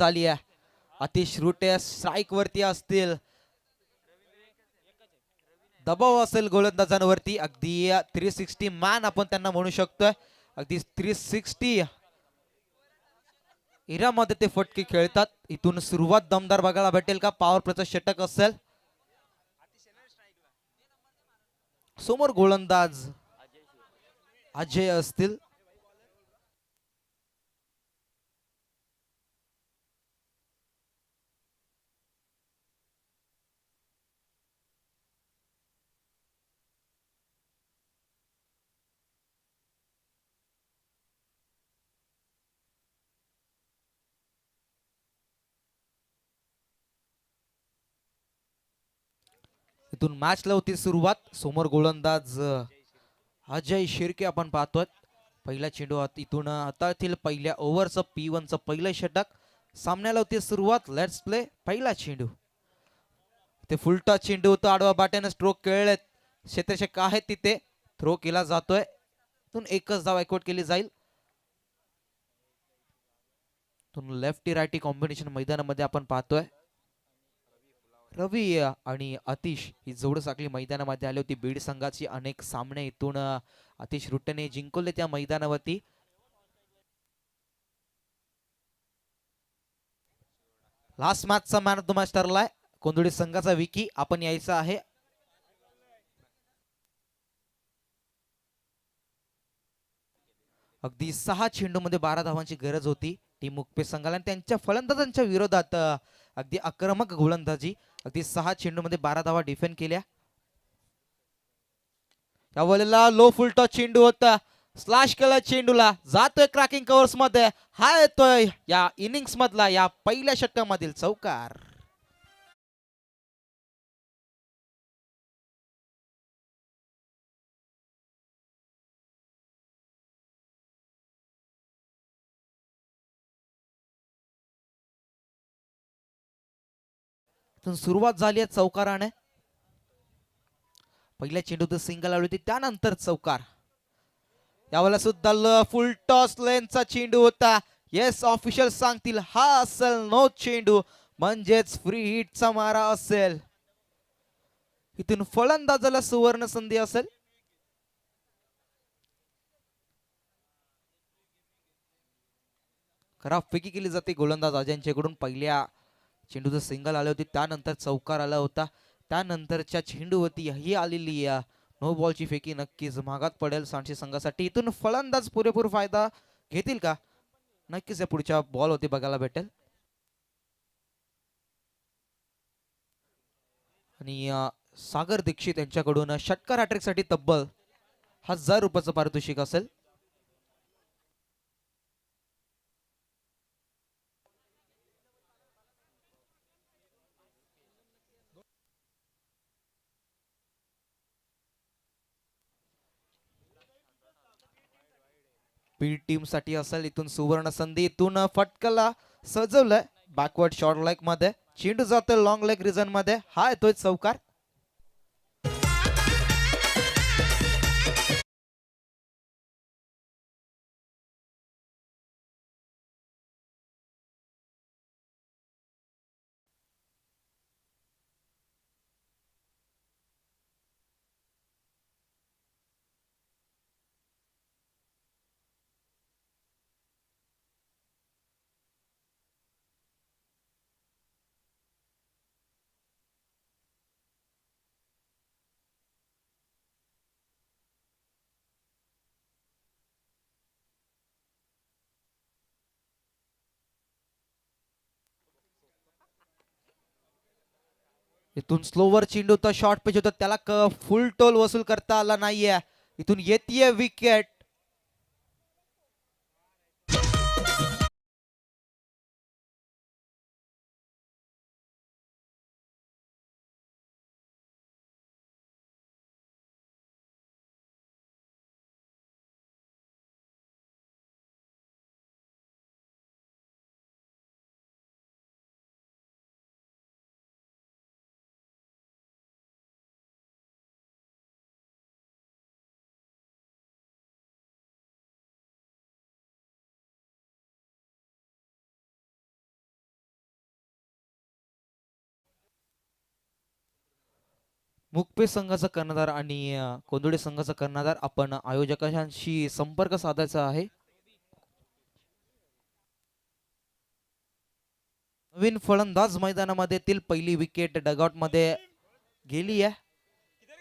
सुरुवात झाली आहे. अतिश रुटे स्ट्राईक वरती असतील, दबाव असेल गोलंदाजांवरती. अगदी 360 मॅन आपण त्यांना म्हणू शकतोय. अगदी 360 इरामध्ये ते फटके खेळतात. इथून सुरुवात दमदार बघायला भेटेल का? पॉवर प्लेचं षटक असेल. समोर गोलंदाज अजय असतील. इथून मॅचला होती सुरुवात. समोर गोलंदाज अजय शिर्के आपण पाहतोय. पहिला चेंडू इथून हाताळतील पहिल्या ओव्हरचं P1चं पहिलं षटक. सामन्याला होती सुरुवात. Let's play. पहिला चेंडू ते फुलटा चेंडू होता. आडवा बाट्याने स्ट्रोक खेळलेत. क्षेत्ररक्षक आहेत तिथे. थ्रो केला जातोय. इथून एकच धाव एकवट केली जाईल. लेफ्टी राईटी कॉम्बिनेशन मैदानामध्ये आपण पाहतोय. रवी आणि अतिश ही जोड साखळी मैदानामध्ये आली होती. बीड संघाची अनेक सामने इथून अतिश रुट्टने जिंकवले त्या मैदानावरती. लास्ट मॅचचा मॅन ऑफ द मॅच ठरलाय. कोंदुडी संघाचा विकी आपण यायचा आहे. अगदी 6 चेंडूमध्ये 12 धावांची गरज होती टीम मुकपे संघाला. आणि त्यांच्या फलंदाजांच्या विरोधात अगदी आक्रमक गोलंदाजी. अगदी 6 चेंडूमध्ये 12 धावा डिफेंड केल्या. यावेळेला लो फुलटॉस चेंडू होता. स्लॅश केला चेंडूला. जातोय क्रॅकिंग कव्हर्स मध्ये. हा येतोय या इनिंग्स मधला, या पहिल्या षटकामधील चौकार. सुरुवात झाली आहे चौकाराने. पहिल्या चेंडूत सिंगल आली होती, त्यानंतर चौकार. यावेळेला सुद्धा फुल टॉस लेनचा चेंडू होता. येस, ऑफिशियल सांगतील हा असेल नो चेंडू, म्हणजेच फ्री हिटचा मारा असेल. इथून फलंदाजाला सुवर्ण संधी असेल. खराब फेकी केली जाते गोलंदाज अजयंच्याकडून. पहिल्या चेंडूचं सिंगल आले होते, त्यानंतर चौकार आला होता. त्यानंतरच्या चेंडूवरती ही आलेली नो बॉलची फेकी नक्कीच महागात पडेल सांची संघासाठी. इथून फलंदाज पुरेपूर फायदा घेतील का? नक्कीच या पुढच्या बॉल होती बघायला भेटेल. आणि सागर दीक्षित यांच्याकडून षटकार हॅट्रिक साठी तब्बल 1000 रुपयाचं पारितोषिक असेल. बीड टीम साठी असेल इथून सुवर्ण संधी. इथून फटकाला सजवलंय बॅकवर्ड शॉर्ट लेग मध्ये. चेंडू जातो लॉंग लेग रिजन मध्ये. हा येतोय चौकार. इथून स्लोवर चेंडू होता, शॉर्ट पिच होता, त्याला फुल टोल वसूल करता आला नाहीये. इथून येतीये विकेट. मुकपे संघाचा कर्णधार आणि कोंदुडे संघाचा कर्णधार आपण आयोजकांशी संपर्क साधायचा आहे. नवीन फलंदाज मैदानामध्ये पहिली विकेट डगआउट मध्ये गेली आहे.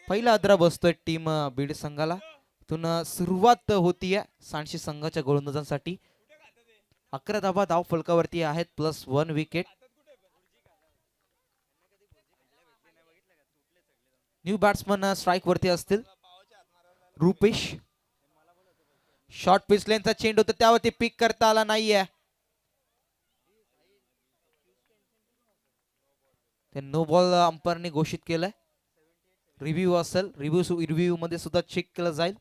पहिला आदरा बसतोय टीम बीड संघाला. इथून सुरुवात होतीये सांडशी संघाच्या गोलंदाजांसाठी. 11 धावा धाव फलकावरती आहेत +1 विकेट. न्यू बॅट्समन स्ट्राईक वरती असतील. रुपेश शॉर्ट पिच लेनचा चेंडू होता त्यावरती पिक करता आला नाहीये. ते नो बॉल अंपायरने घोषित केलंय. रिव्ह्यू असेल, रिव्ह्यू मध्ये सुद्धा चेक केलं जाईल.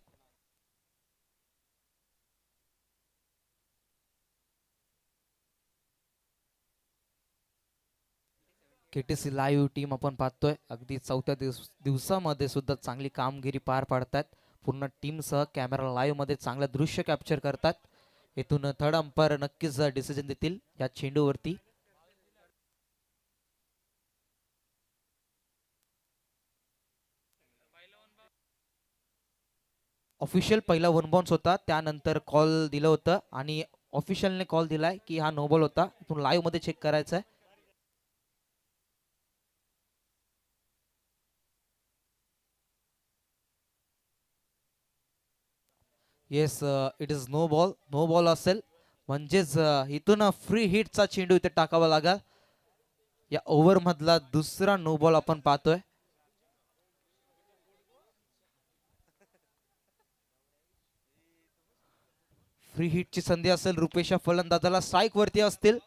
केटीसी लाईव्ह टीम आपण पाहतोय. अगदी चौथ्या दिवसामध्ये सुद्धा चांगली कामगिरी पार पाडतात. पूर्ण टीम सह कॅमेरा लाईव्ह मध्ये चांगलं दृश्य कॅप्चर करतात. इथून थर्ड अंपायर नक्कीच डिसिजन देतील या चेंडूवरती. ऑफिशियल पहिला 1 बाउन्स होता, त्यानंतर कॉल दिलं होतं आणि ऑफिशियलने कॉल दिलाय की हा नो बॉल होता. इथून लाईव्ह मध्ये चेक करायचा आहे. Yes, it is no ball. No ball असेल म्हणजेच इथून फ्री हिटचा चेंडू इथे टाकावा लागेल. या ओव्हर मधला दुसरा नो बॉल आपण पाहतोय. फ्री हिटची संधी असेल. रुपेश फलंदाजाला स्ट्राईक वरती असतील.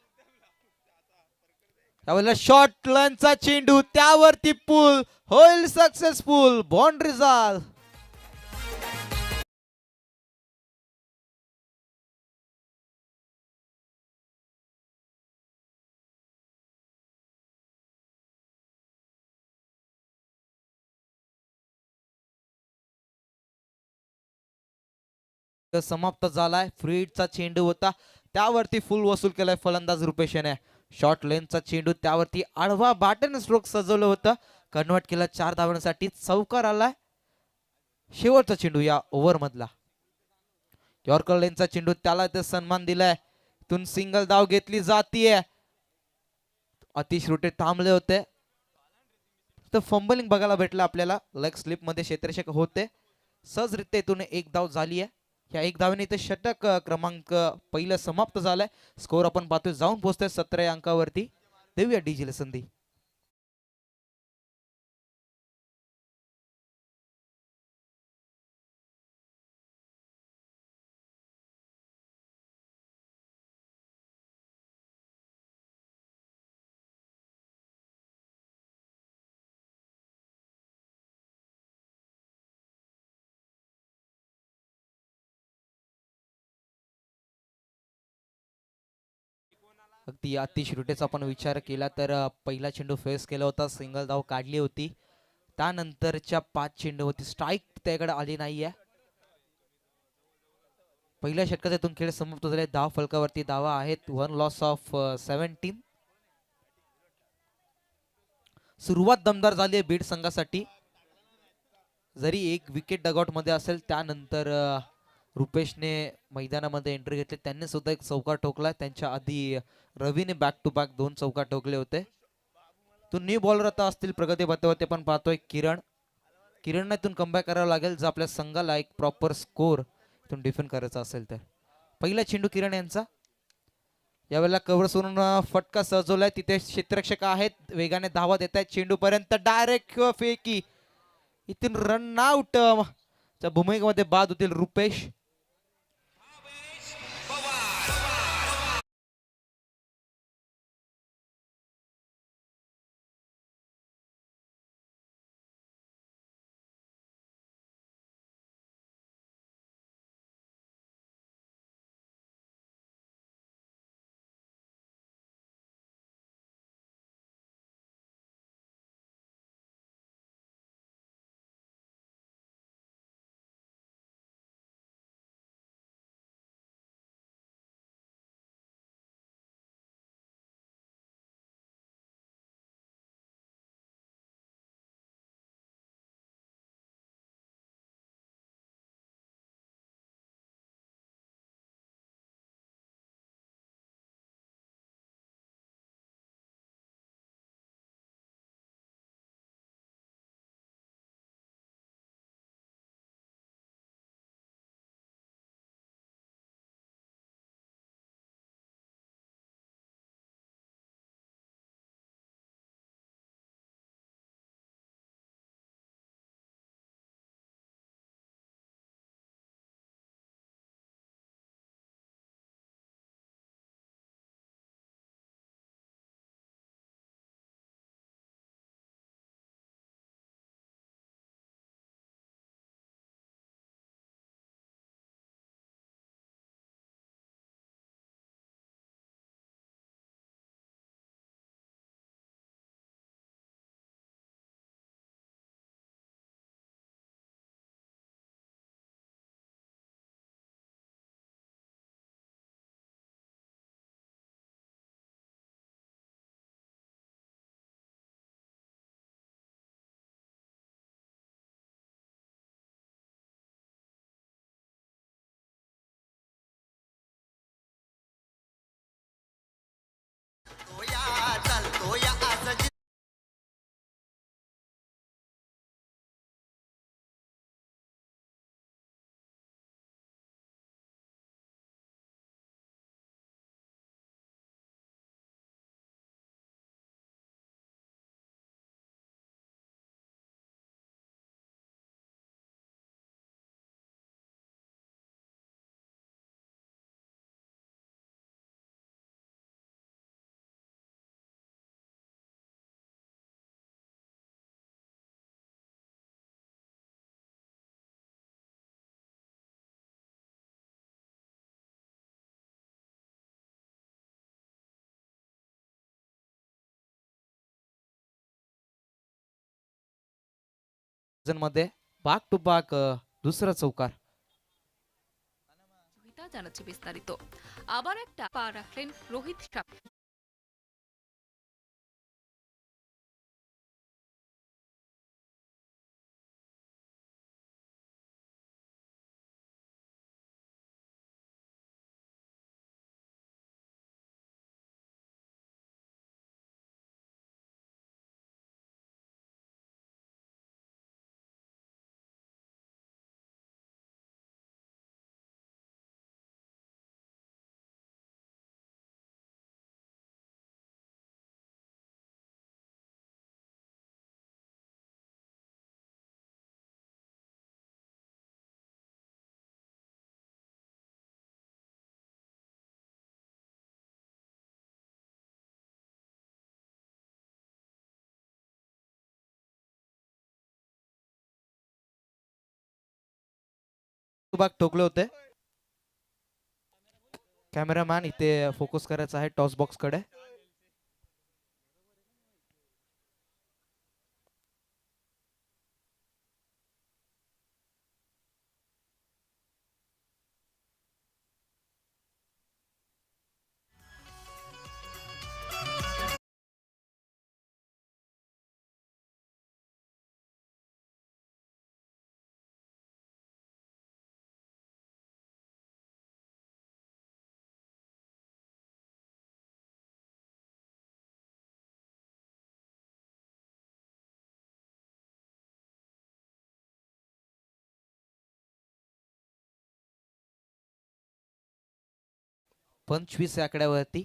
त्यावेळेला शॉर्ट लनचा चेंडू त्यावरती पूल होईल सक्सेसफुल. बाउंड्री झाल. समाप्त झालाय. फ्री हिटचा चेंडू होता त्यावरती फुल वसूल केलाय फलंदाज रुपेशने. शॉर्ट लेनचा चेंडू त्यावरती आडवा बॅटन स्ट्रोक सजवलं होतं. कन्वर्ट केला 4 धावांसाठी. चौकार आलाय. शेवटचा चेंडू या ओव्हर मधला. यॉर्कर लेनचा चेंडू त्याला ते सन्मान दिलाय. इथून सिंगल धाव घेतली जातीये. अतिश रुटे थांबले होते. तर फंबलिंग बघायला भेटलं आपल्याला. लेग स्लिप मध्ये क्षेत्ररक्षक होते. सहजरित्या इथून एक धाव झाली आहे. या एक धावेने इथे षटक क्रमांक पहिलं समाप्त झालंय. स्कोर आपण पाहतोय जाऊन पोहोचतोय 17 अंकावरती. देऊया डीजीला संधी. अगदी अतिश रुटेचा आपण विचार केला तर पहिला चेंडू फेस केला होता. सिंगल धाव काढली होती. त्यानंतरच्या 5 चेंडूवरती स्ट्राईक त्याकडे आली नाहीये. पहिल्या षटकात इथून खेळ समाप्त झाले. धाव फलकावरती धावा आहेत. 1 लॉस ऑफ 17. सुरुवात दमदार झाली आहे बीड संघासाठी. जरी एक विकेट डगआउट मध्ये असेल त्यानंतर रुपेशने मैदानामध्ये एंट्री घेतली. त्यांनी सुद्धा एक चौकार ठोकला. त्यांच्या आधी रवीने बॅक टू बॅक 2 चौकार ठोकले होते. तो न्यू बॉलर आता असतील प्रगती पथावरती आपण पाहतोय किरणला इथून कमबॅक करावं लागेल जर आपल्या संघाला एक प्रॉपर स्कोर इथून डिफेंड करायचा असेल तर. पहिला चेंडू किरण यांचा. यावेळेला कव्हर सोडून फटका सजवलाय. तिथे क्षेत्ररक्षक आहेत. वेगाने धावा देत आहेत चेंडू पर्यंत. डायरेक्ट फेकी. इथून रन आउट भूमिकेमध्ये बाद होतील रुपेश. मध्ये बाक टू बाक दुसरा चौकार। জানাচ্ছে বিস্তারিত। আবার একটা পা রাখলেন রোহিত শাহ। बाक ठोकले होते। कॅमेरामॅन इथे फोकस करायचा आहे टॉस बॉक्स कडे। पंचवीस या आकड्यावरती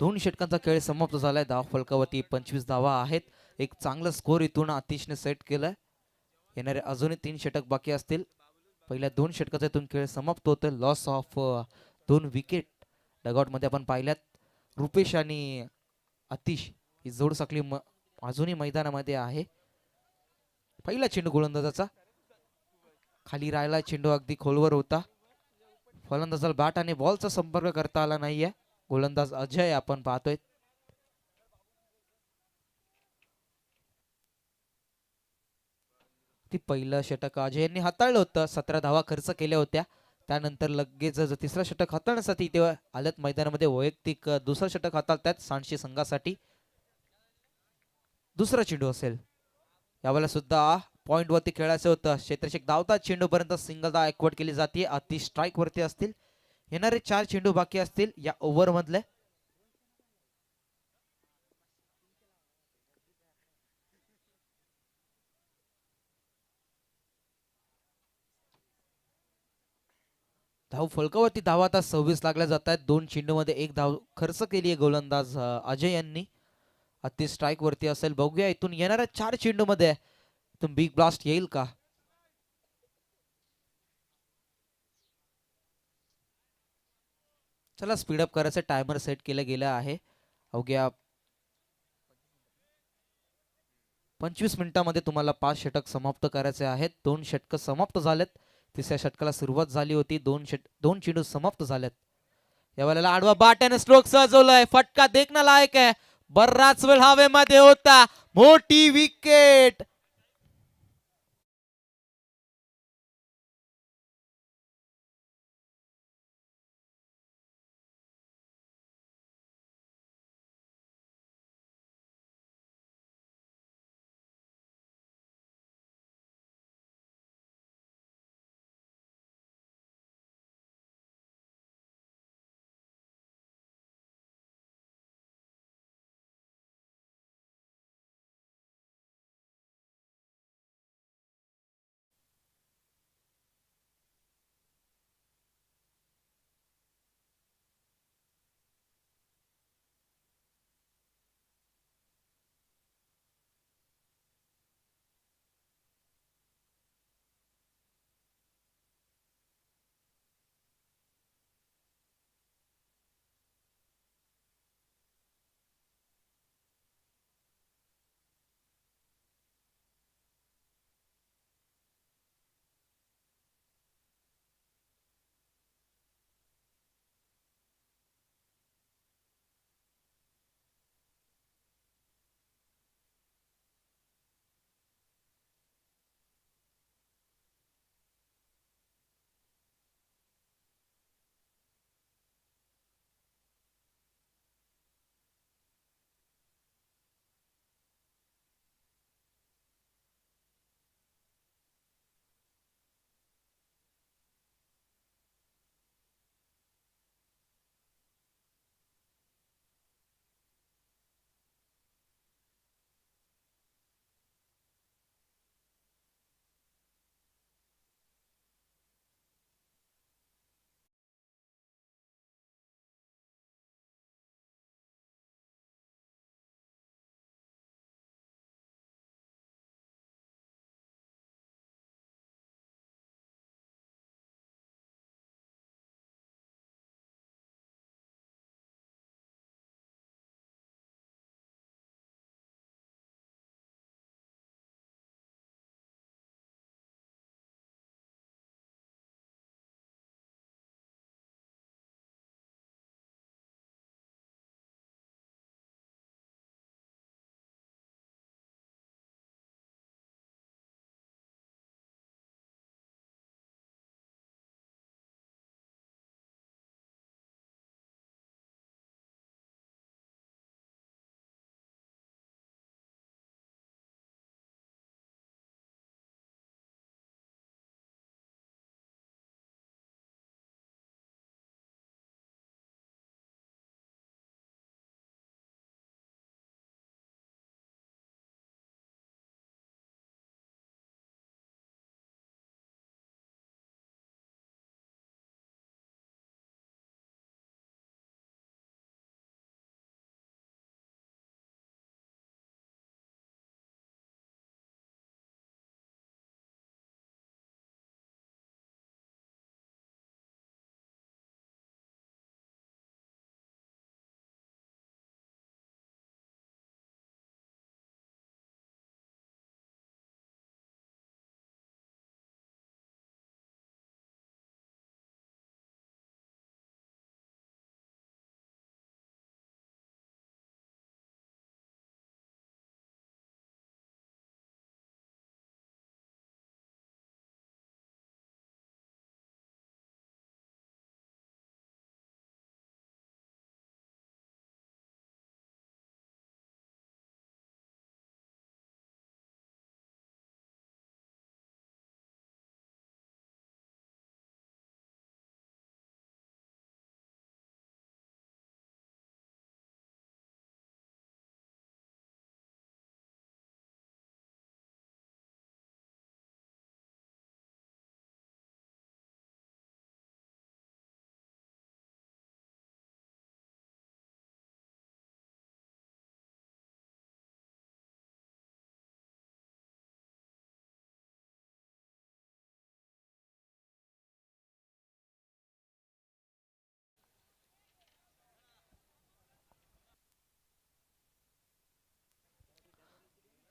2 षटकांचा खेळ समाप्त झालाय। धाव फलकावरती 25 धावा आहेत। एक चांगला स्कोर इथून आतिशने सेट केलाय। येणारे अजूनही 3 षटक बाकी असतील। पहिल्या 2 षटकाचा इथून खेळ समाप्त होतोय। लॉस ऑफ 2 विकेट डगआउट मध्ये आपण पाहिल्यात। रुपेश आणि आतिश ही जोड साखळी अजूनही मैदानामध्ये आहे। पहिला चेंडू गोलंदाजाचा खाली राहिला, चेंडू अगदी खोलवर होता। फलंदाजाला बॅट आणि बॉलचा संपर्क करता आला नाहीये। गोलंदाज अजय आपण पाहतोय। ती पहिलं षटक अजय यांनी हाताळलं होतं। 17 धावा खर्च केल्या होत्या। त्यानंतर लगेच तिसरं षटक हाताळण्यासाठी ते आल्यात मैदानामध्ये। वैयक्तिक दुसरं षटक हाताळतात सांडशी संघासाठी। दुसरा चेंडू असेल यावेळेला सुद्धा पॉइंट वरती खेळायचं होतं। क्षेत्ररक्षक धावतात, चेंडू पर्यंत सिंगल धाव एकवट केली जाते। अति स्ट्राईक वरती असतील। येणारे 4 चेंडू बाकी असतील या ओव्हर मधले। धाव फलकावरती धावा आता 26 लागल्या जात आहेत। 2 चेंडू मध्ये 1 धाव खर्च केली आहे गोलंदाज अजय यांनी। अति स्ट्राईक वरती असेल। बघूया इथून येणाऱ्या 4 चेंडू मध्ये इथून बिग ब्लास्ट येईल का। चला स्पीडअप करायचं टायमर सेट केलं गेलं आहे। अवघ्या 25 मिनिटांमध्ये तुम्हाला 5 षटक समाप्त करायचे आहेत। 2 षटक समाप्त झालेत। तिसऱ्या षटकाला सुरुवात झाली होती। 2 चेंडू समाप्त झालेत। यावेळेला आडवा बाट्याने स्ट्रोक सजवलाय। फटका देखना लायक आहे। बराच वेळ हवेमध्ये होता। मोठी विकेट।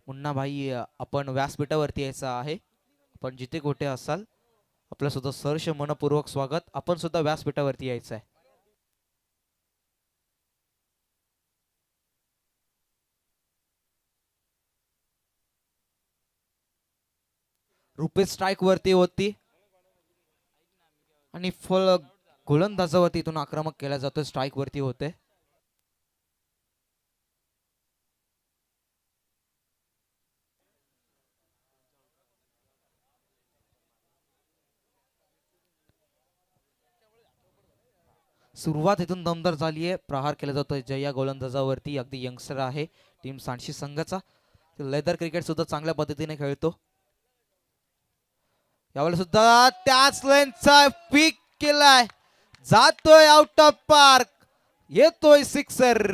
मुन्ना भाई आपण व्यासपीठावरती यायचं आहे. आपण जिथे कुठे असाल आपलं सुद्धा सहर्ष मनपूर्वक स्वागत. आपण सुद्धा व्यासपीठावरती यायचं आहे. रुपेश स्ट्राईक वरती होती आणि फळ गोलंदाजावरती इथून आक्रमक केला जातोय. स्ट्राईक वरती होते. सुरुवात इथून दमदार झाली आहे. प्रहार केला जातोय जया गोलंदाजावरती. अगदी यंगस्टर आहे टीम सांडशी संघाचा. लेदर क्रिकेट सुद्धा चांगल्या पद्धतीने खेळतो. यावेळेला सुद्धा त्याच लेनचा पिक केलाय. जातोय आउट ऑफ पार्क. येतोय सिक्सर.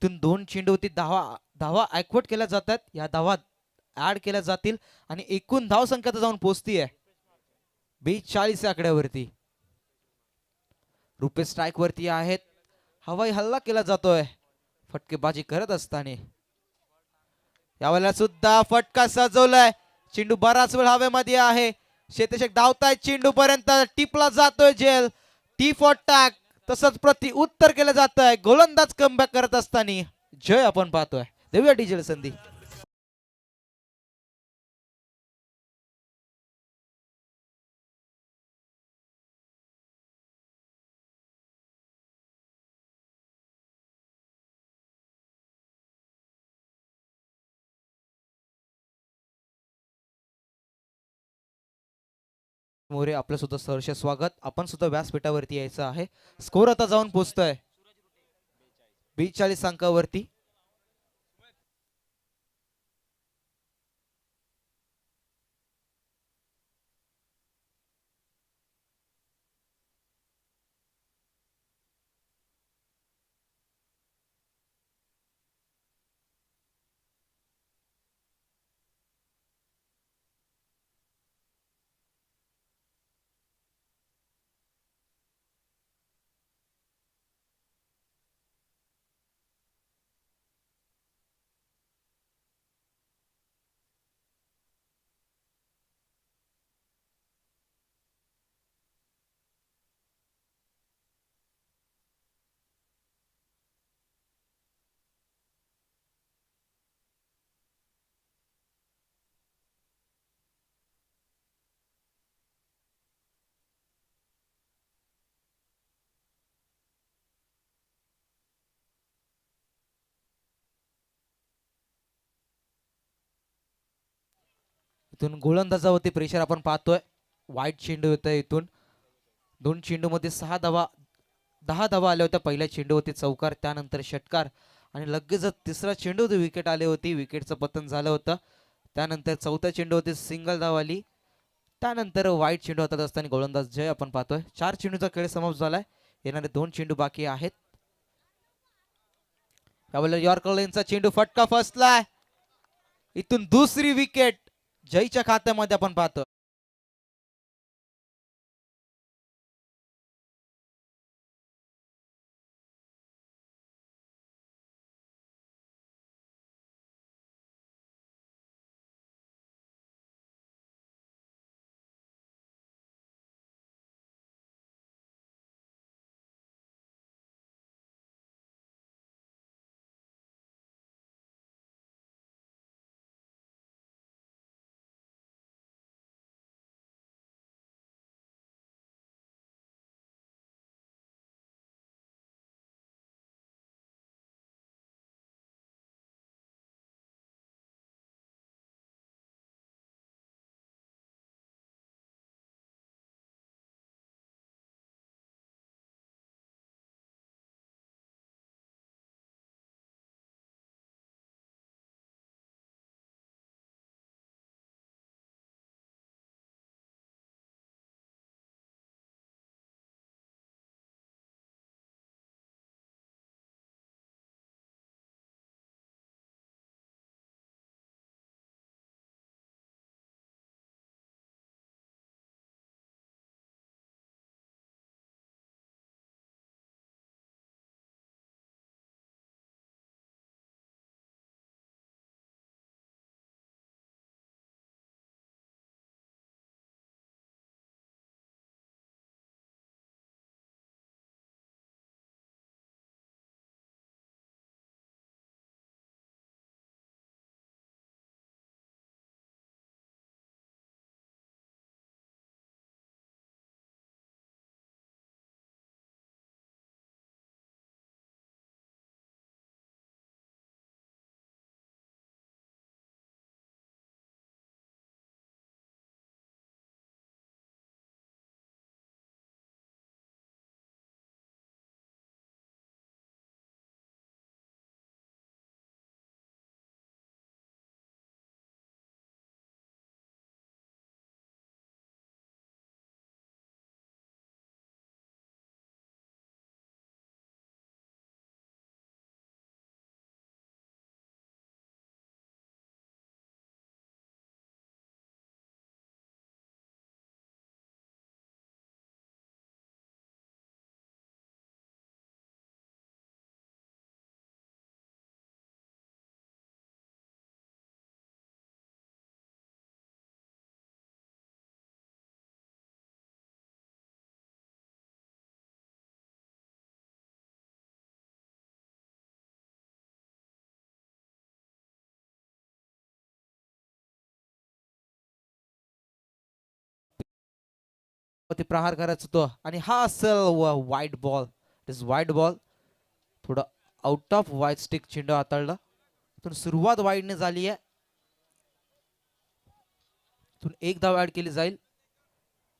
इथून 2 चेंडूवरती धावा धावा ऍक्वट केल्या जातात. या धावा ऍड केल्या जातील आणि एकूण धाव संख्या तर जाऊन पोहोचतीये 42 आकड्यावरती. रुपेश स्ट्राईक वरती आहेत. हवाई हल्ला केला जातोय फटकेबाजी करत असताना. यावेळेला सुद्धा फटका सजवलाय. चेंडू बराच वेळ हवेमध्ये आहे. शेतेशक धावताय चेंडू पर्यंत. टिपला जातोय जेल. T for tack. तसंच प्रति उत्तर केलं जात आहे. गोलंदाज कमबॅक करत असताना जय आपण पाहतोय. देऊया डिजेल संधी. मोरे आपलं सुद्धा सहर्ष स्वागत. आपण सुद्धा व्यासपीठावरती यायचं आहे. स्कोर आता जाऊन पोहोचतोय 42 अंकावरती. इथून गोलंदाजावरती प्रेशर आपण पाहतोय. वाईट चेंडू येत आहे इथून. 2 चेंडू मध्ये 6 धावा 10 धावा आल्या होत्या. पहिल्या चेंडूवरती चौकार, त्यानंतर षटकार आणि लगेचच तिसरा चेंडू विकेट आली होती. विकेटचं पतन झालं होतं. त्यानंतर चौथ्या चेंडूवरती सिंगल धाव आली. त्यानंतर वाईट चेंडू हातात असताना गोलंदाज जय आपण पाहतोय. 4 चेंडूचा खेळ समाप्त झालाय. येणारे 2 चेंडू बाकी आहेत. यावेळेला यॉर्कर लेनचा चेंडू फटका फसलाय. इथून दुसरी विकेट जयच्या खात्यामध्ये आपण पाहतो. ते प्रहार करायचा होतो आणि हा असेल वाईट बॉल. इट इज वाईट बॉल. थोडं आउट ऑफ वाईट स्टिक चेंडू हाताळला. इथून सुरुवात वाईडने झाली आहे. इथून एक धाव ऍड केली जाईल.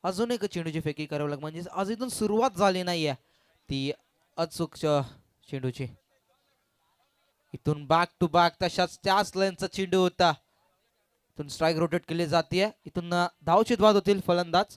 अजून एक चेंडूची फेकी करावी लागेल म्हणजे आज इथून सुरुवात झाली नाहीये ती अचूक चेंडूची. इथून बॅक टू बॅक तशाच त्याच लाईनचा चेंडू होता. इथून स्ट्राईक रोटेट केली जाते. इथून धावचित बाद होतील फलंदाज.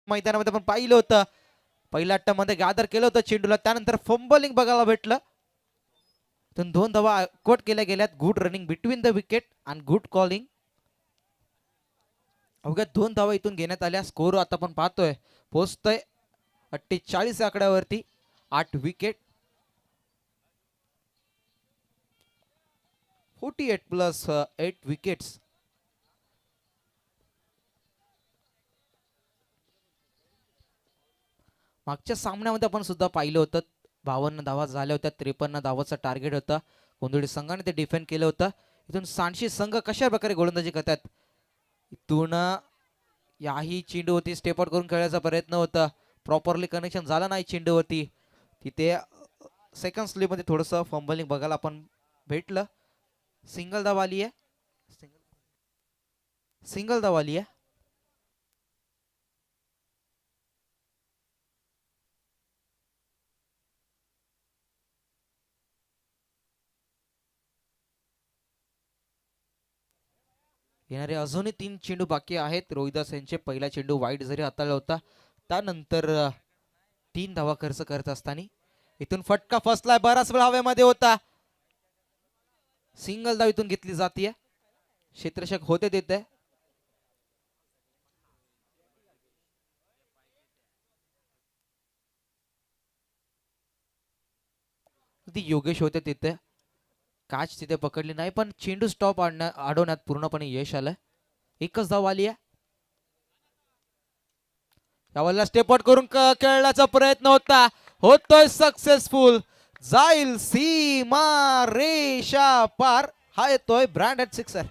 मैदानामध्ये आपण पाहिलं होतं पहिल्या अट्टामध्ये गॅदर केलं होतं चेंडूला. त्यानंतर फंबलिंग बघायला भेटलं. इथून 2 धावा कोट केल्या गेल्यात. Good running between the wicket and good calling. अवघ्या 2 धावा इथून घेण्यात आल्या. स्कोर आता आपण पाहतोय पोहोचतोय 48 आकड्यावरती. 8 विकेट. 48 plus 8 wickets. मागच्या सामन्यामध्ये आपण सुद्धा पाहिलं होतं 52 धावा झाल्या होत्या. 53 धावाचं टार्गेट होतं. गोंधळी संघाने ते डिफेंड केलं होतं. इथून सांडशी संघ कशा प्रकारे गोलंदाजी करतात. इथून याही चेंडूवरती स्टेप आउट करून खेळायचा प्रयत्न होता. प्रॉपरली कनेक्शन झालं नाही चेंडूवरती. तिथे सेकंड स्लिपमध्ये थोडंसं फंबलिंग बघायला आपण भेटलं. सिंगल धाव आली आहे. सिंगल धाव आली आहे. येणारे अजूनही 3 चेंडू बाकी आहेत. रोहिदास यांचे पहिला चेंडू वाईट जरी हाताळला होता त्यानंतर 3 धावा खर्च करत असताना इथून फटका फसलाय. बराच वेळ हवेमध्ये होता. सिंगल धाव इथून घेतली जाते. क्षेत्ररक्षक होते तिथे. योगेश होते तिथे. काच तिथे पकडली नाही पण चेंडू स्टॉप अडवण्यात पूर्णपणे यश आलं. एकच धाव आली आहे. यावेळेला स्टेप आउट करून खेळण्याचा प्रयत्न होता. होतोय सक्सेसफुल. जाईल सीमा रेषा पार. हा येतोय ब्रँडेड सिक्सर.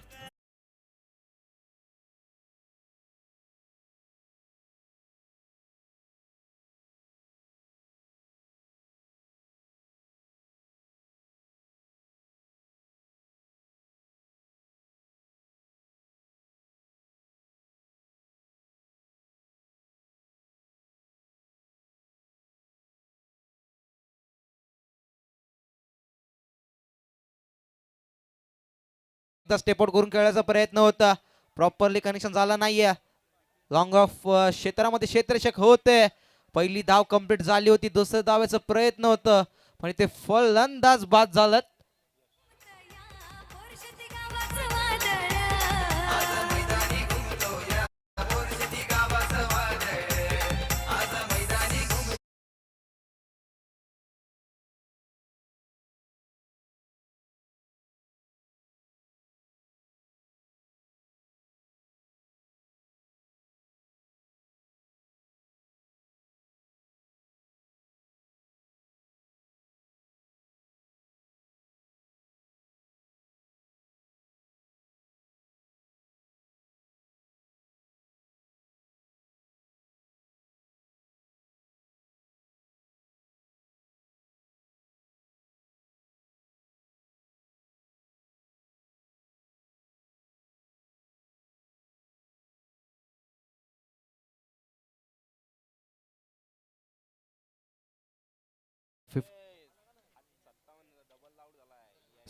स्टेप आउट करून खेळायचा प्रयत्न होता. प्रॉपरली कनेक्शन झाला नाहीये. लॉंग ऑफ क्षेत्रामध्ये क्षेत्ररक्षक होते. पहिली धाव कंप्लीट झाली होती. दुसऱ्या धावेचा प्रयत्न होतं पण इथे फलंदाज बाद झालं.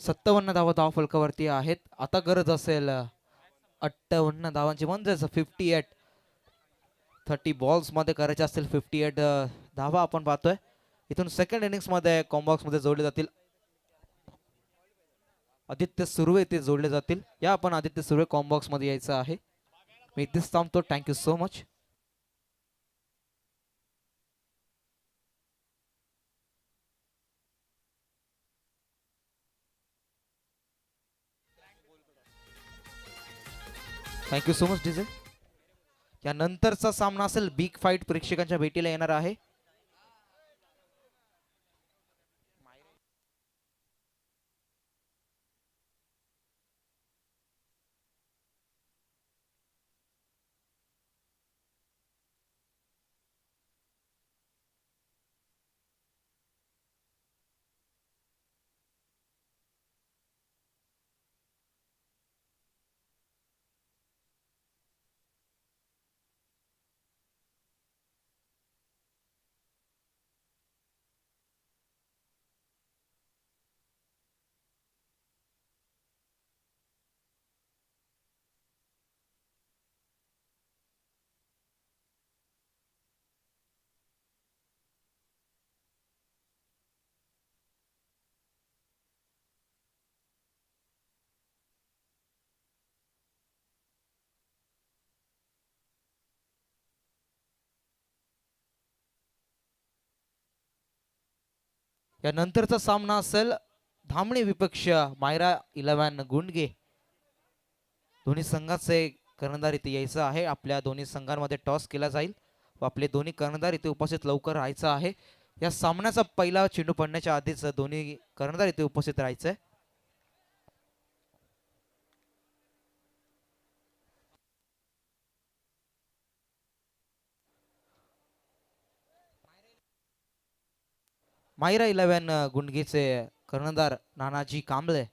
57 धावा धाव फलकावरती आहेत. आता गरज असेल 58 धावांची म्हणजेच 58. 30 बॉल्स मध्ये करायचे असतील 58 धावा आपण पाहतोय. इथून सेकंड इनिंग्स मध्ये कॉम्बॉक्स मध्ये जोडले जातील. आदित्य सुर्वे ते जोडले जातील. या आपण आदित्य सुर्वे कॉम्बॉक्स मध्ये यायचं आहे. मी इथेच थांबतो. Thank you so much. Thank you so much DJ. यानंतरचा सामना असेल बिग फाईट प्रेक्षकांच्या भेटीला येणार आहे. यानंतरचा सामना असेल धामणे विपक्ष मायरा 11 गुंडगे. दोन्ही संघाचे कर्णधार इथे यायचं आहे. आपल्या दोन्ही संघांमध्ये टॉस केला जाईल व आपले दोन्ही कर्णधार इथे उपस्थित लवकर राहायचं आहे. या सामन्याचा पहिला चेंडू पडण्याच्या आधीच दोन्ही कर्णधार इथे उपस्थित राहायचंय. मायरा 11 गुंडगेचे कर्णधार नानाजी कांबळे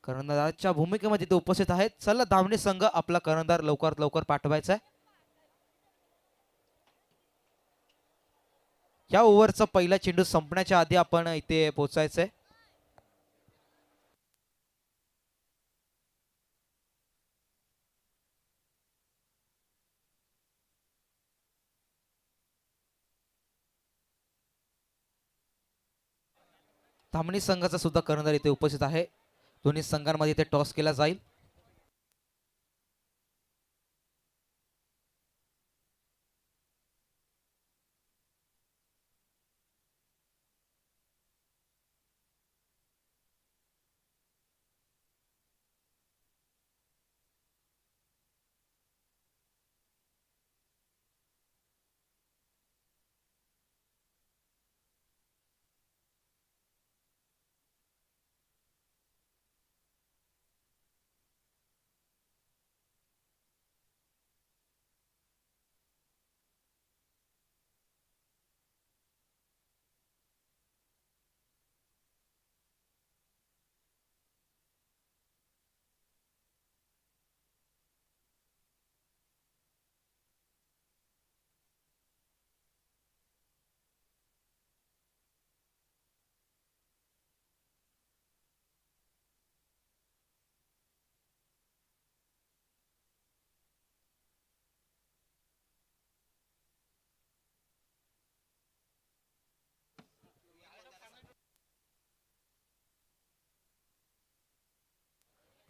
कर्णधाराच्या भूमिकेमध्ये ते उपस्थित आहेत. चला धामणे संघ आपला कर्णधार लवकरात लवकर पाठवायचा आहे. या ओव्हरचा पहिला चेंडू संपण्याच्या आधी आपण इथे पोहोचायचंय. धामणी संघाचा सुद्धा कर्णधार इथे उपस्थित आहे. दोन्ही संघांमध्ये इथे टॉस केला जाईल.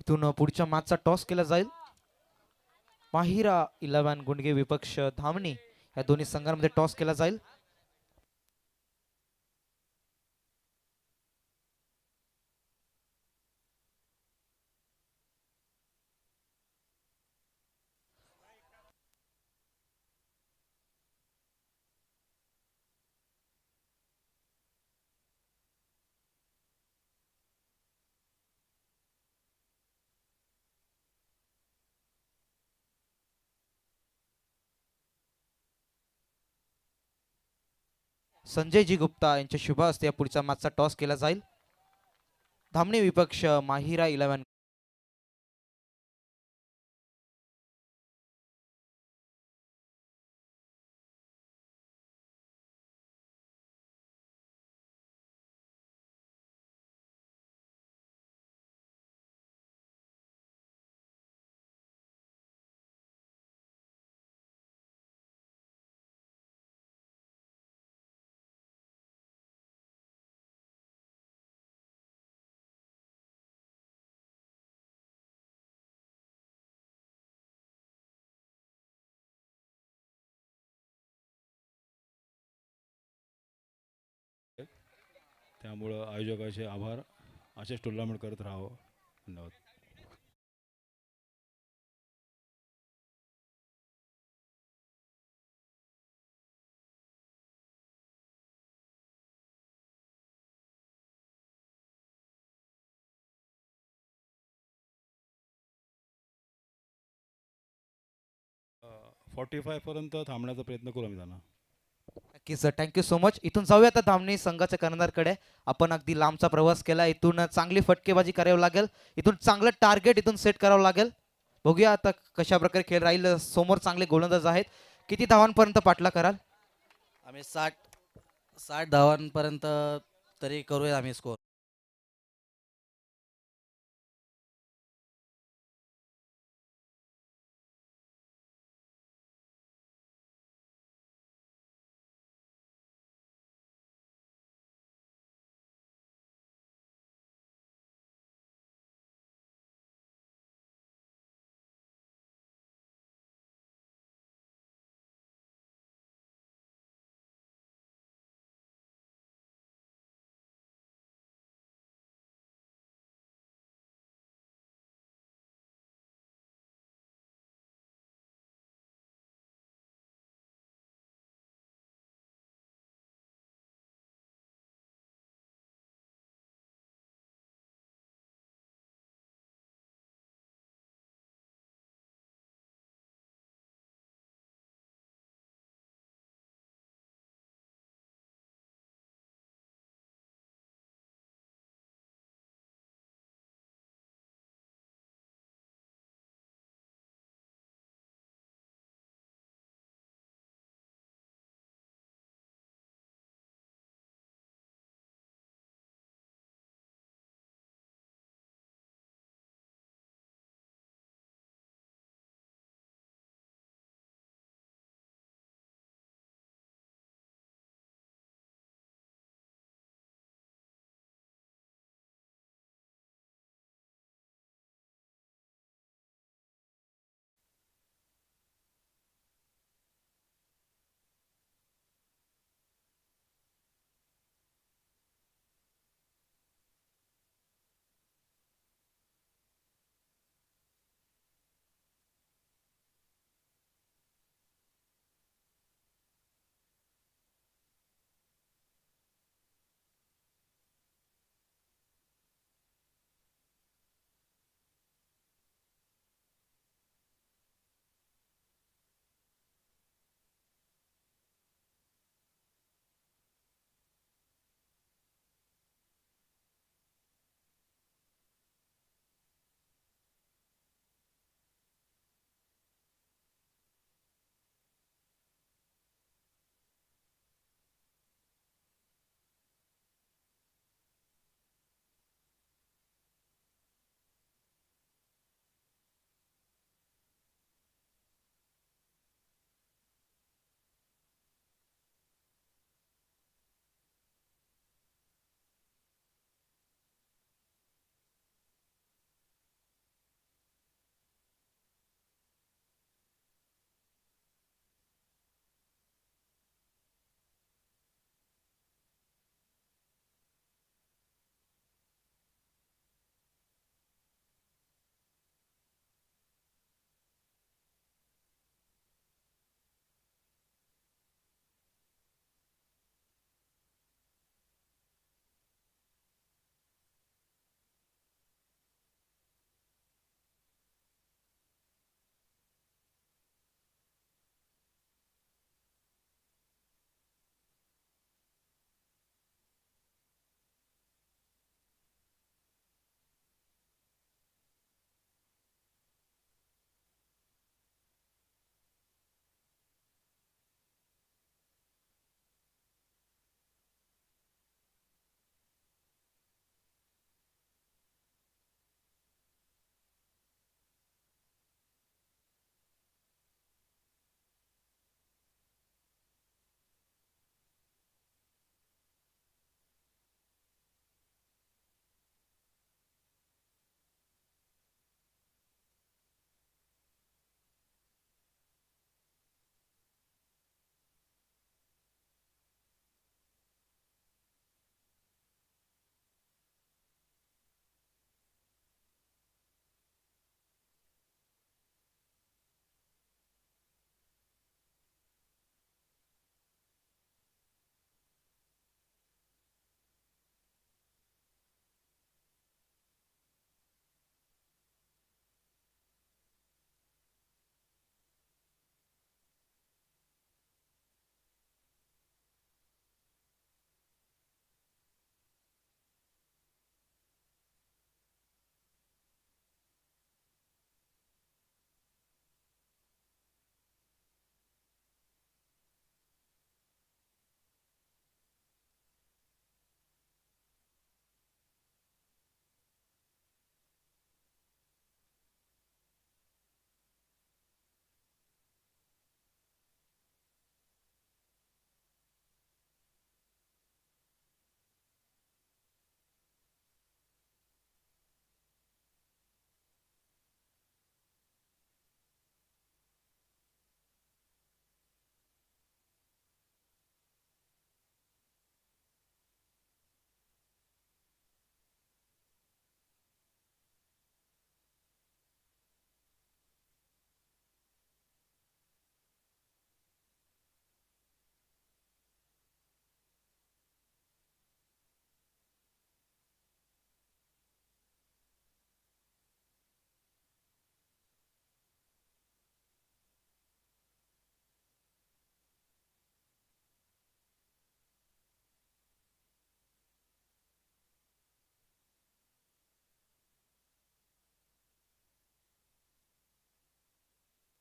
इथून पुढच्या मॅचचा टॉस केला जाईल. माहिरा 11 गुंडगे विपक्ष धामणी या दोन्ही संघांमध्ये टॉस केला जाईल. संजय जी गुप्ता यांच्या शुभ हस्ते या पुढच्या मॅचचा टॉस केला जाईल. धामणे विपक्ष माहिरा 11 त्यामुळं आयोजकाचे आभार. असेच टुर्नामेंट करत राहावं. धन्यवाद. अ, 45 पर्यंत थांबण्याचा प्रयत्न करू आम्ही त्यांना. नक्की सर, थँक्यू सो मच. इथून जाऊया आता धामणी संघाच्या कर्णधारकडे. आपण अगदी लांबचा प्रवास केला, इथून चांगली फटकेबाजी करावी लागेल, इथून चांगलं टार्गेट इथून सेट करावं लागेल. बघूया आता कशा प्रकारे खेळ राहील. समोर चांगले गोलंदाज आहेत. किती धावांपर्यंत पाठला कराल? आम्ही 60 धावांपर्यंत तरी करूया आम्ही स्कोअर.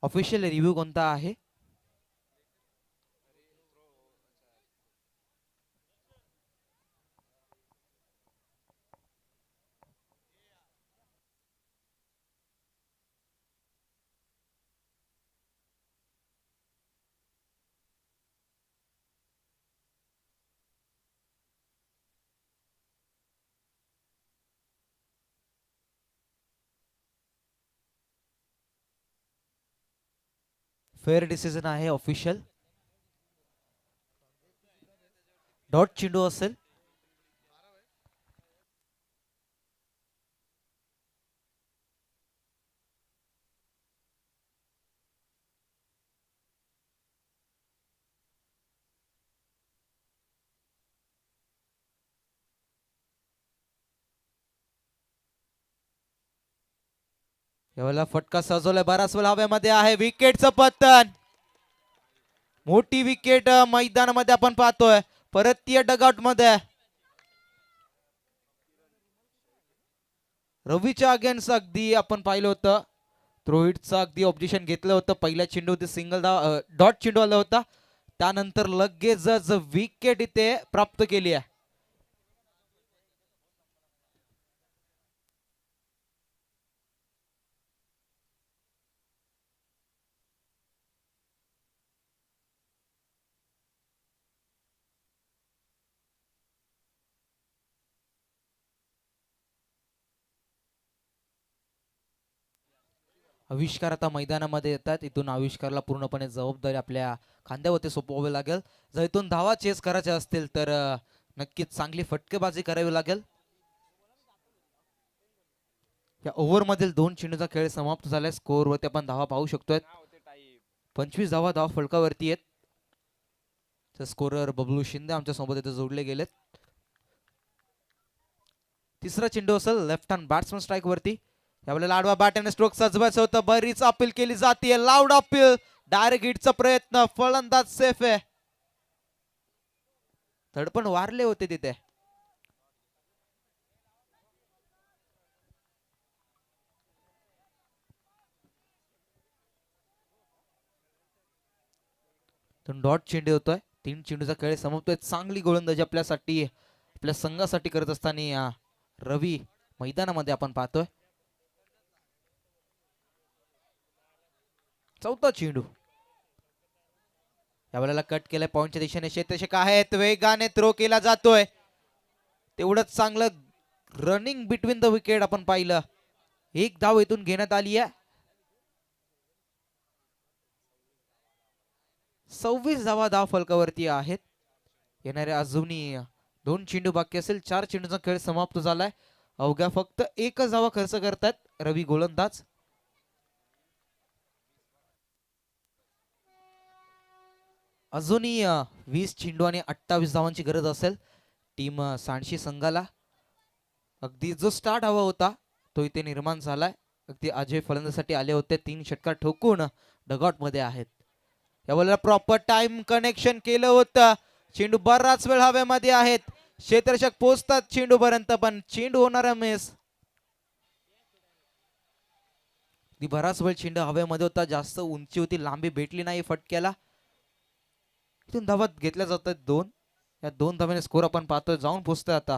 ऑफिशियल रिव्ह्यू कोणता आहे? फेअर डिसिजन आहे ऑफिशियल. डॉट चेंडू असेल. यावेळेला फटका सजवलाय, बराच वेळ हवेमध्ये आहे. विकेटचं पतन, मोठी विकेट मैदानामध्ये आपण पाहतोय. परतीय डगआउट मध्ये रवीच्या अगेन्स्ट अगदी आपण पाहिलं होतं. रोहितचं अगदी ऑब्जेक्शन घेतलं होतं. पहिल्या चेंडूवरती सिंगल धाव, डॉट चेंडू आला होता. त्यानंतर लगेचच विकेट इथे प्राप्त केली आहे. आविष्कार आता मैदानामध्ये येतात. इथून आविष्कारला पूर्णपणे जबाबदारी आपल्या खांद्यावरती सोपवावी लागेल. जर इथून धावा चेस करायच्या असतील तर नक्कीच चांगली फटकेबाजी करावी लागेल. या ओव्हर मधील 2 चेंडूचा खेळ समाप्त झालाय. स्कोअर वरती आपण धावा पाहू शकतोय. 25 धावा धाव फलकावरती आहेत. स्कोरर बबलू शिंदे आमच्या सोबत इथे जोडले गेलेत. तिसरा चेंडू असेल लेफ्ट हँड बॅट्समन स्ट्राईक वरती. यावेळेला आडवा बॅट आणि स्ट्रोक सजवायचं होतं. बरीच अपील केली जाते. Loud appeal. डायरेक्ट हिटचा प्रयत्न. फलंदाज सेफ आहे. धडपण वारले होते तिथे. डॉट चेंडू होतोय. 3 चेंडूचा खेळ संपतोय. चांगली गोलंदाजी आपल्यासाठी, आपल्या संघासाठी करत असताना रवी मैदानामध्ये आपण पाहतोय. चौथा चेंडू यावेळेला कट केलाय पॉइंटच्या दिशेने. क्षेत्ररक्षक आहेत, वेगाने थ्रो केला जातोय. तेवढंच चांगलं रनिंग बिटवीन द विकेट आपण पाहिलं. एक धाव इथून घेण्यात आली आहे. 26 धावा धाव फलकावरती आहेत. येणाऱ्या अजूनही 2 चेंडू बाकी असेल. 4 चेंडूचा खेळ समाप्त झालाय. अवघ्या फक्त एकच धावा खर्च करतात रवी गोलंदाज. अजूनही 20 चेंडू आणि 28 धावांची गरज असेल टीम सांडशी संघाला. अगदी जो स्टार्ट हवा होता तो इथे निर्माण झालाय. अगदी अजय फलंदाजीसाठी आले होते. 3 षटकार ठोकून डगआउट मध्ये आहेत. यावेळेला प्रॉपर टाइम कनेक्शन केलं होतं. चेंडू बराच वेळ हवेमध्ये आहेत. क्षेत्ररक्षक पोहोचतात चेंडू पर्यंत पण चेंडू होणारा मिस. बराच वेळ चेंडू हवेमध्ये होता. जास्त उंची होती, लांबी भेटली नाही फटक्याला. इथून धावत घेतल्या जातात 2. या 2 धाव्याने स्कोर आपण पाहतोय जाऊन पोहोचतोय आता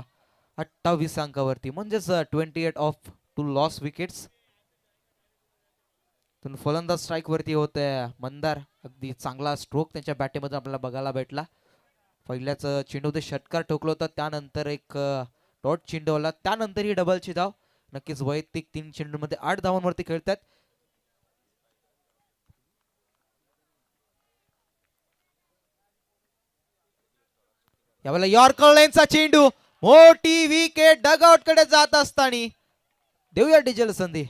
28 अंकावरती. म्हणजेच 28 ऑफ 2 लॉस विकेट्स. फलंदाज स्ट्राईक वरती होते मंदार. अगदी चांगला स्ट्रोक त्यांच्या बॅटेमध्ये आपल्याला बघायला भेटला. पहिल्याच चेंडूमध्ये षटकार ठोकलं होतं. त्यानंतर एक डॉट चेंडू आला. त्यानंतर ही डबलची धाव. नक्कीच वैयक्तिक 3 चेंडूमध्ये 8 धावांवरती खेळतात. यावेळेला यॉर्कर लेनचा चेंडू. मोठी विकेट डगआउट कडे जात असताना देऊया डिझेल संधी.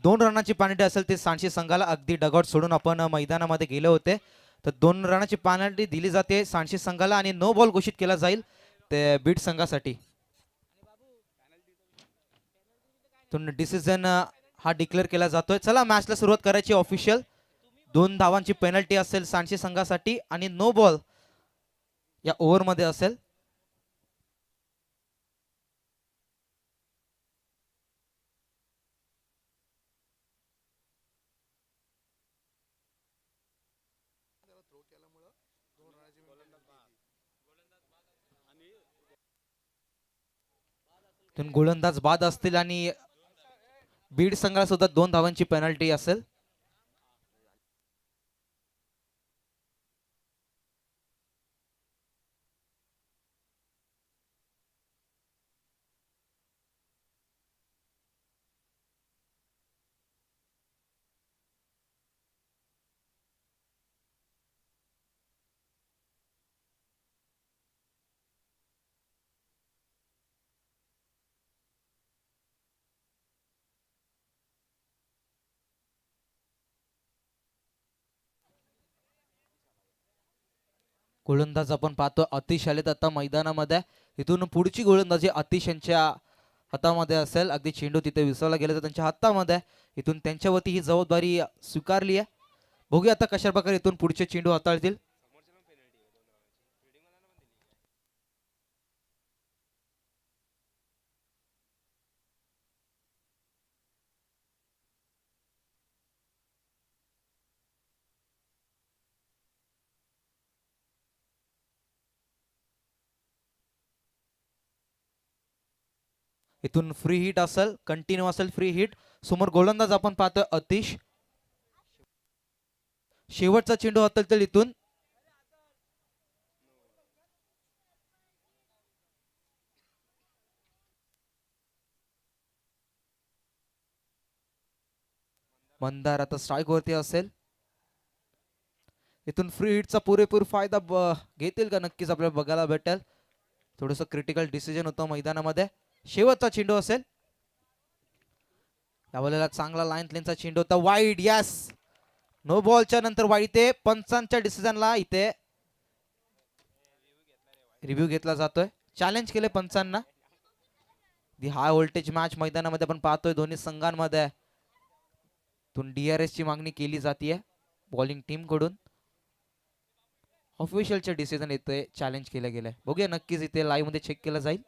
2 रनाची पेनल्टी असेल ते सांची संघाला. अगदी डगआउट सोडून आपण मैदानामध्ये गेले होते, तर 2 रनाची पेनल्टी दिली जाते सांची संघाला आणि नो बॉल घोषित केला जाईल ते बीड संघासाठी. डिसिजन हा डिक्लेअर केला जातोय. चला मॅचला सुरुवात करायची ऑफिशियल. 2 धावांची पेनल्टी असेल सांची संघासाठी आणि नो बॉल या ओव्हरमध्ये असेल. गोलंदाज बाद असतील आणि बीड संघाला सुद्धा 2 धावांची पेनल्टी असेल. गोलंदाज आपण पाहतो अतिश आलेत आता मैदानामध्ये. इथून पुढची गोलंदाजी अतिश यांच्या हातामध्ये असेल. अगदी चेंडू तिथे विसरला गेला तर त्यांच्या हातामध्ये. इथून त्यांच्यावरती ही जबाबदारी स्वीकारली आहे. बघूया आता कशा प्रकारे इथून पुढचे चेंडू हाताळतील. इथून फ्री हिट असेल, कंटिन्यू असेल फ्री हिट. समोर गोलंदाज आपण पाहतोय अतिश. शेवटचा चेंडू हाताळतील इथून. मंदार आता स्ट्राईक वरती असेल. इथून फ्री हिटचा पुरेपूर फायदा घेतील का, नक्कीच आपल्याला बघायला भेटेल. थोडस क्रिटिकल डिसिजन होतं मैदानामध्ये. शेवटचा चेंडू असेल. यावेळेला चांगला लाईन लेनचा चेंडू होता. Wide, yes. नो बॉलच्या नंतर वाईड. ते पंचांच्या डिसिजनला इथे रिव्ह्यू घेतला जातोय. चॅलेंज केले पंचांना. दी हाय व्होल्टेज मॅच मैदानामध्ये आपण पाहतोय दोन्ही संघांमध्ये. DRS ची मागणी केली जाते बॉलिंग टीम कडून. ऑफिशियलचे डिसिजन इथे चॅलेंज केलं गेलंय. बघूया नक्कीच इथे लाईव्ह मध्ये चेक केलं जाईल.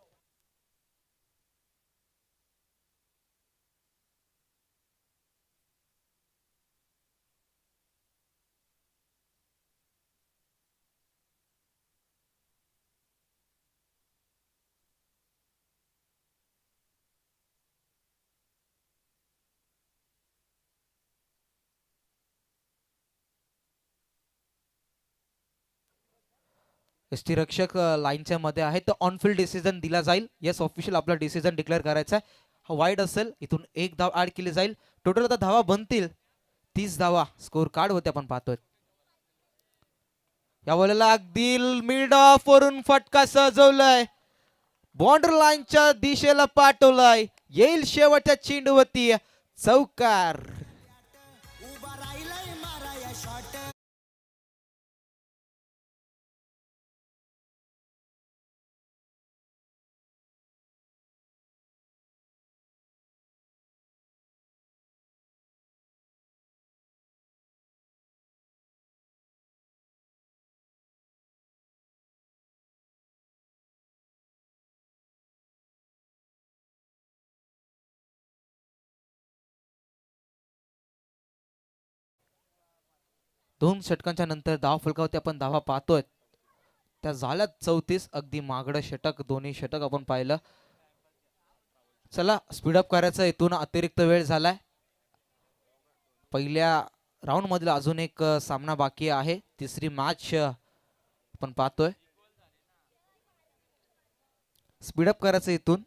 एसटी रक्षक लाईनच्या मध्ये आहे तर ऑनफिल्ड डिसिजन दिला जाईल. येस, ऑफिशियल आपला डिसिजन डिक्लेअर करायचा आहे. हा वाईड असेल. इथून 1 धाव ऍड केली जाईल. टोटल आता धावा बनतील 30 धावा स्कोर कार्ड होते आपण पाहतोय. या वेळेला अगदी मिड ऑफ वरून फटका सजवलाय. बॉर्डर लाईनच्या दिशेला पाठवलाय. येईल शेवटच्या चेंडूवरती चौकार. दोन षटकांच्या नंतर धाव फलकावरती आपण धावा पाहतोय त्या झाल्यात 34. अगदी मागडं षटक, दोन्ही षटक आपण पाहिलं. चला स्पीडअप करायचं. इथून अतिरिक्त वेळ झालाय. पहिल्या राऊंड मधील अजून एक सामना बाकी आहे. तिसरी मॅच आपण पाहतोय. स्पीडअप करायचं. इथून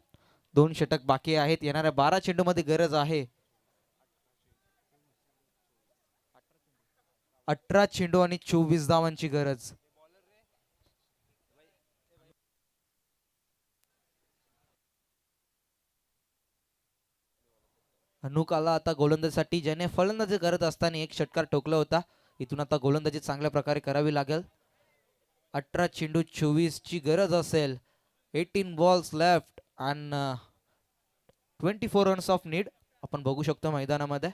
2 षटक बाकी आहेत. येणाऱ्या 12 चेंडू मध्ये गरज आहे 18 चेंडू आणि 24 धावांची गरज. अनुक आला आता गोलंदाजीसाठी, ज्याने फलंदाजी करत असताना एक षटकार ठोकला होता. इथून आता गोलंदाजी चांगल्या प्रकारे करावी लागेल. 18 चेंडू 24 ची गरज असेल. 18 balls left and 24 runs off need आपण बघू शकतो मैदानामध्ये.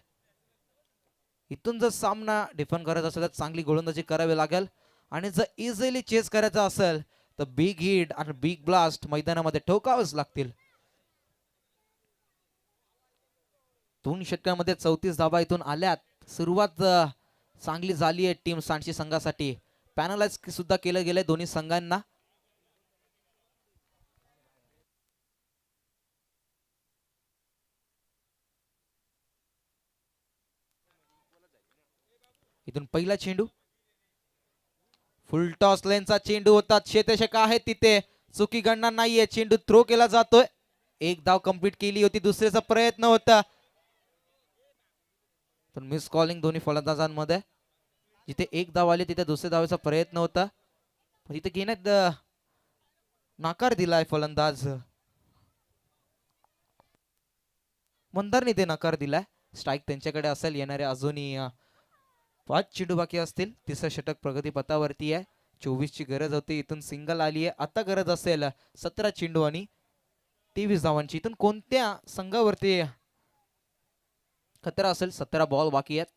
इथून जर सामना डिफेंड करायचा असेल तर चांगली गोलंदाजी करावी लागेल, आणि जर इझिली चेस करायचा असेल तर बिग हिट आणि बिग ब्लास्ट मैदानामध्ये ठोकावेच लागतील. 2 षटकांमध्ये 34 धावा इथून आल्यात. सुरुवात चांगली झाली आहे टीम सांडशी संघासाठी. पॅनलाइज सुद्धा केलं गेलंय दोन्ही संघांना. इथून पहिला चेंडू, फुल टॉस लेनचा चेंडू होता. क्षेत्ररक्षक आहे तिथे, चुकी गणना नाहीये. चेंडू थ्रो केला जातोय. एक धाव कंप्लीट केली होती, दुसऱ्याचा प्रयत्न होता, पण मिस कॉलिंग दोन्ही फलंदाजांमध्ये. जिथे एक धाव आली तिथे दुसऱ्या धावेचा प्रयत्न होता, पण तिथे घेण्यात नकार दिलाय फलंदाज मंदारने, ते नकार दिलाय. स्ट्राईक त्यांच्याकडे असेल. येणारे अजूनही 5 चेंडू बाकी असतील. तिसरं षटक प्रगती पथावरती आहे. 24 ची गरज होती, इथून सिंगल आली आहे. आता गरज असेल 17 चेंडू आणि 23 धावांची. इथून कोणत्या संघावरती खतरा असेल? 17 बॉल बाकी आहेत.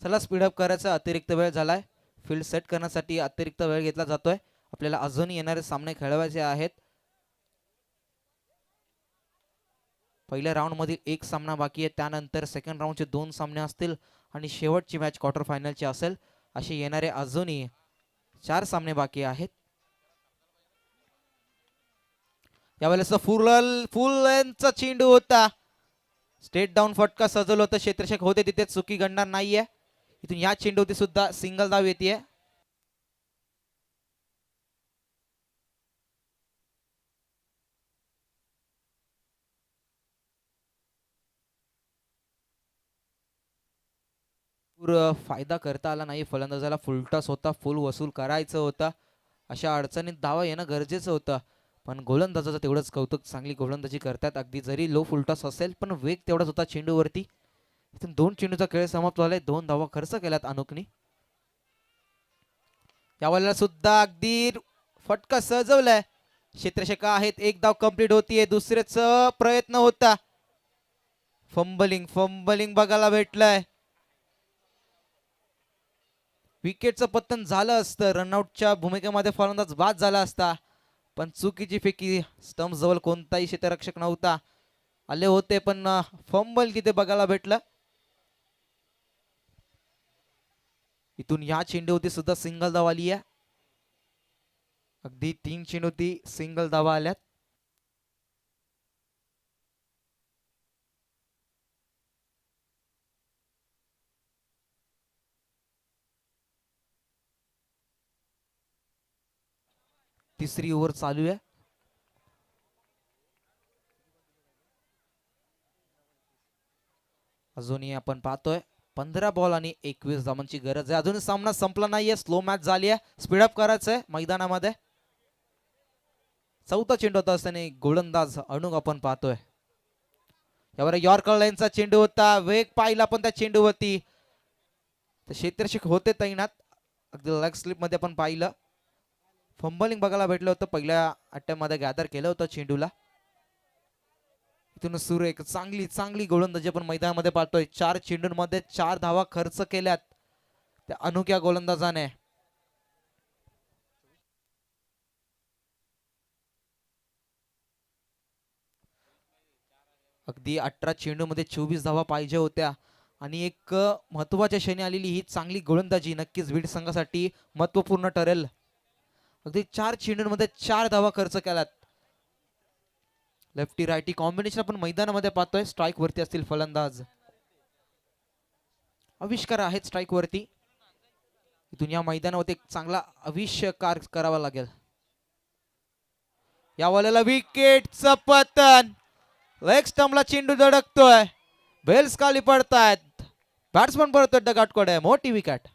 चला स्पीडअप करायचा, अतिरिक्त वेळ झालाय. फील्ड सेट करण्यासाठी अतिरिक्त वेळ घेतला जातोय. आपल्याला अजूनही येणारे सामने खेळवायचे आहेत. पहिल्या राऊंड मधील एक सामना बाकी आहे, त्यानंतर सेकंड राऊंडचे 2 सामने असतील आणि शेवटची मॅच क्वार्टर फायनलची असेल. असे येणारे अजूनही 4 सामने बाकी आहेत. यावेळेस फुल लेंथचा चेंडू होता. स्टेट डाऊन फटका सजवलं होतं. क्षेत्ररक्षक होते तिथे, चुकी गणना नाहीये. इथून या चेंडूवरती सुद्धा सिंगल धाव येते. फायदा करता आला नाही फलंदाजाला. फुलटॉस होता, फुल वसूल करायचं होतं. अशा अडचणीत धावा येणं गरजेचं होतं, पण गोलंदाजाचं तेवढंच कौतुक. चांगली गोलंदाजी करतात, अगदी जरी लो फुलटॉस असेल पण वेग तेवढाच होता चेंडूवरती. इथून 2 चेंडूचा खेळ समाप्त झालाय. 2 धावा खर्च केल्यात अनुकनी. यावेळेला सुद्धा अगदी फटका सजवलाय. क्षेत्ररक्षक आहेत, एक धाव कंप्लीट होतीये. दुसऱ्याच प्रयत्न होता. फंबलिंग बघायला भेटलंय. विकेटचं पतन झालं असतं. रनआउटच्या भूमिकेमध्ये फलंदाज बाद झाला असता, पण चुकीची फेकी. स्टंप जवळ कोणताही क्षेत्ररक्षक नव्हता. आले होते पण फंबल तिथे बघायला भेटलं. इथून या चेंडूवरती सुद्धा सिंगल धाव आली आहे. अगदी 3 चेंडूवरती सिंगल धावा आल्यात. तिसरी ओव्हर चालू आहे. अजूनही आपण पाहतोय 15 बॉल आणि 21 धावांची गरज आहे. अजून सामना संपला नाहीये, स्लो मॅच झाली आहे. स्पीडअप करायचंय मैदानामध्ये. चौथा चेंडू होता असताना गोलंदाज अनुक आपण पाहतोय. यावर यॉर्कर लाईनचा चेंडू होता. वेग पाहिला पण त्या चेंडूवरती क्षेत्ररक्षक होते तैनात. अगदी लेग स्लिप मध्ये आपण पाहिलं. फंबलिंग बघायला भेटलं होतं. पहिल्या अटेम्प्ट मध्ये गॅदर केलं होतं चेंडूला. इथून सुरू एक चांगली गोलंदाजी आपण मैदानामध्ये पाहतोय. 4 चेंडूंमध्ये 4 धावा खर्च केल्यात त्या अनोख्या गोलंदाजाने. अगदी 18 चेंडूमध्ये 24 धावा पाहिजे होत्या, आणि एक महत्वाच्या क्षणी आलेली ही चांगली गोलंदाजी नक्कीच बीड संघासाठी महत्वपूर्ण ठरेल. अगदी 4 चेंडूंमध्ये 4 धावा खर्च केल्यात. लेफ्टी रायटी कॉम्बिनेशन आपण मैदानामध्ये पाहतोय. स्ट्राईक वरती असतील फलंदाज. आविष्कार आहेत स्ट्राईक वरती. इथून या मैदानावरती एक चांगला आविष्कार करावा लागेल. या वाल्याला विकेटचं पतन. लेग स्टंपला चेंडू धडकतोय. बेल्स खाली पडतायत. बॅट्समन परतोय डगआउटकडे. मोठी विकेट.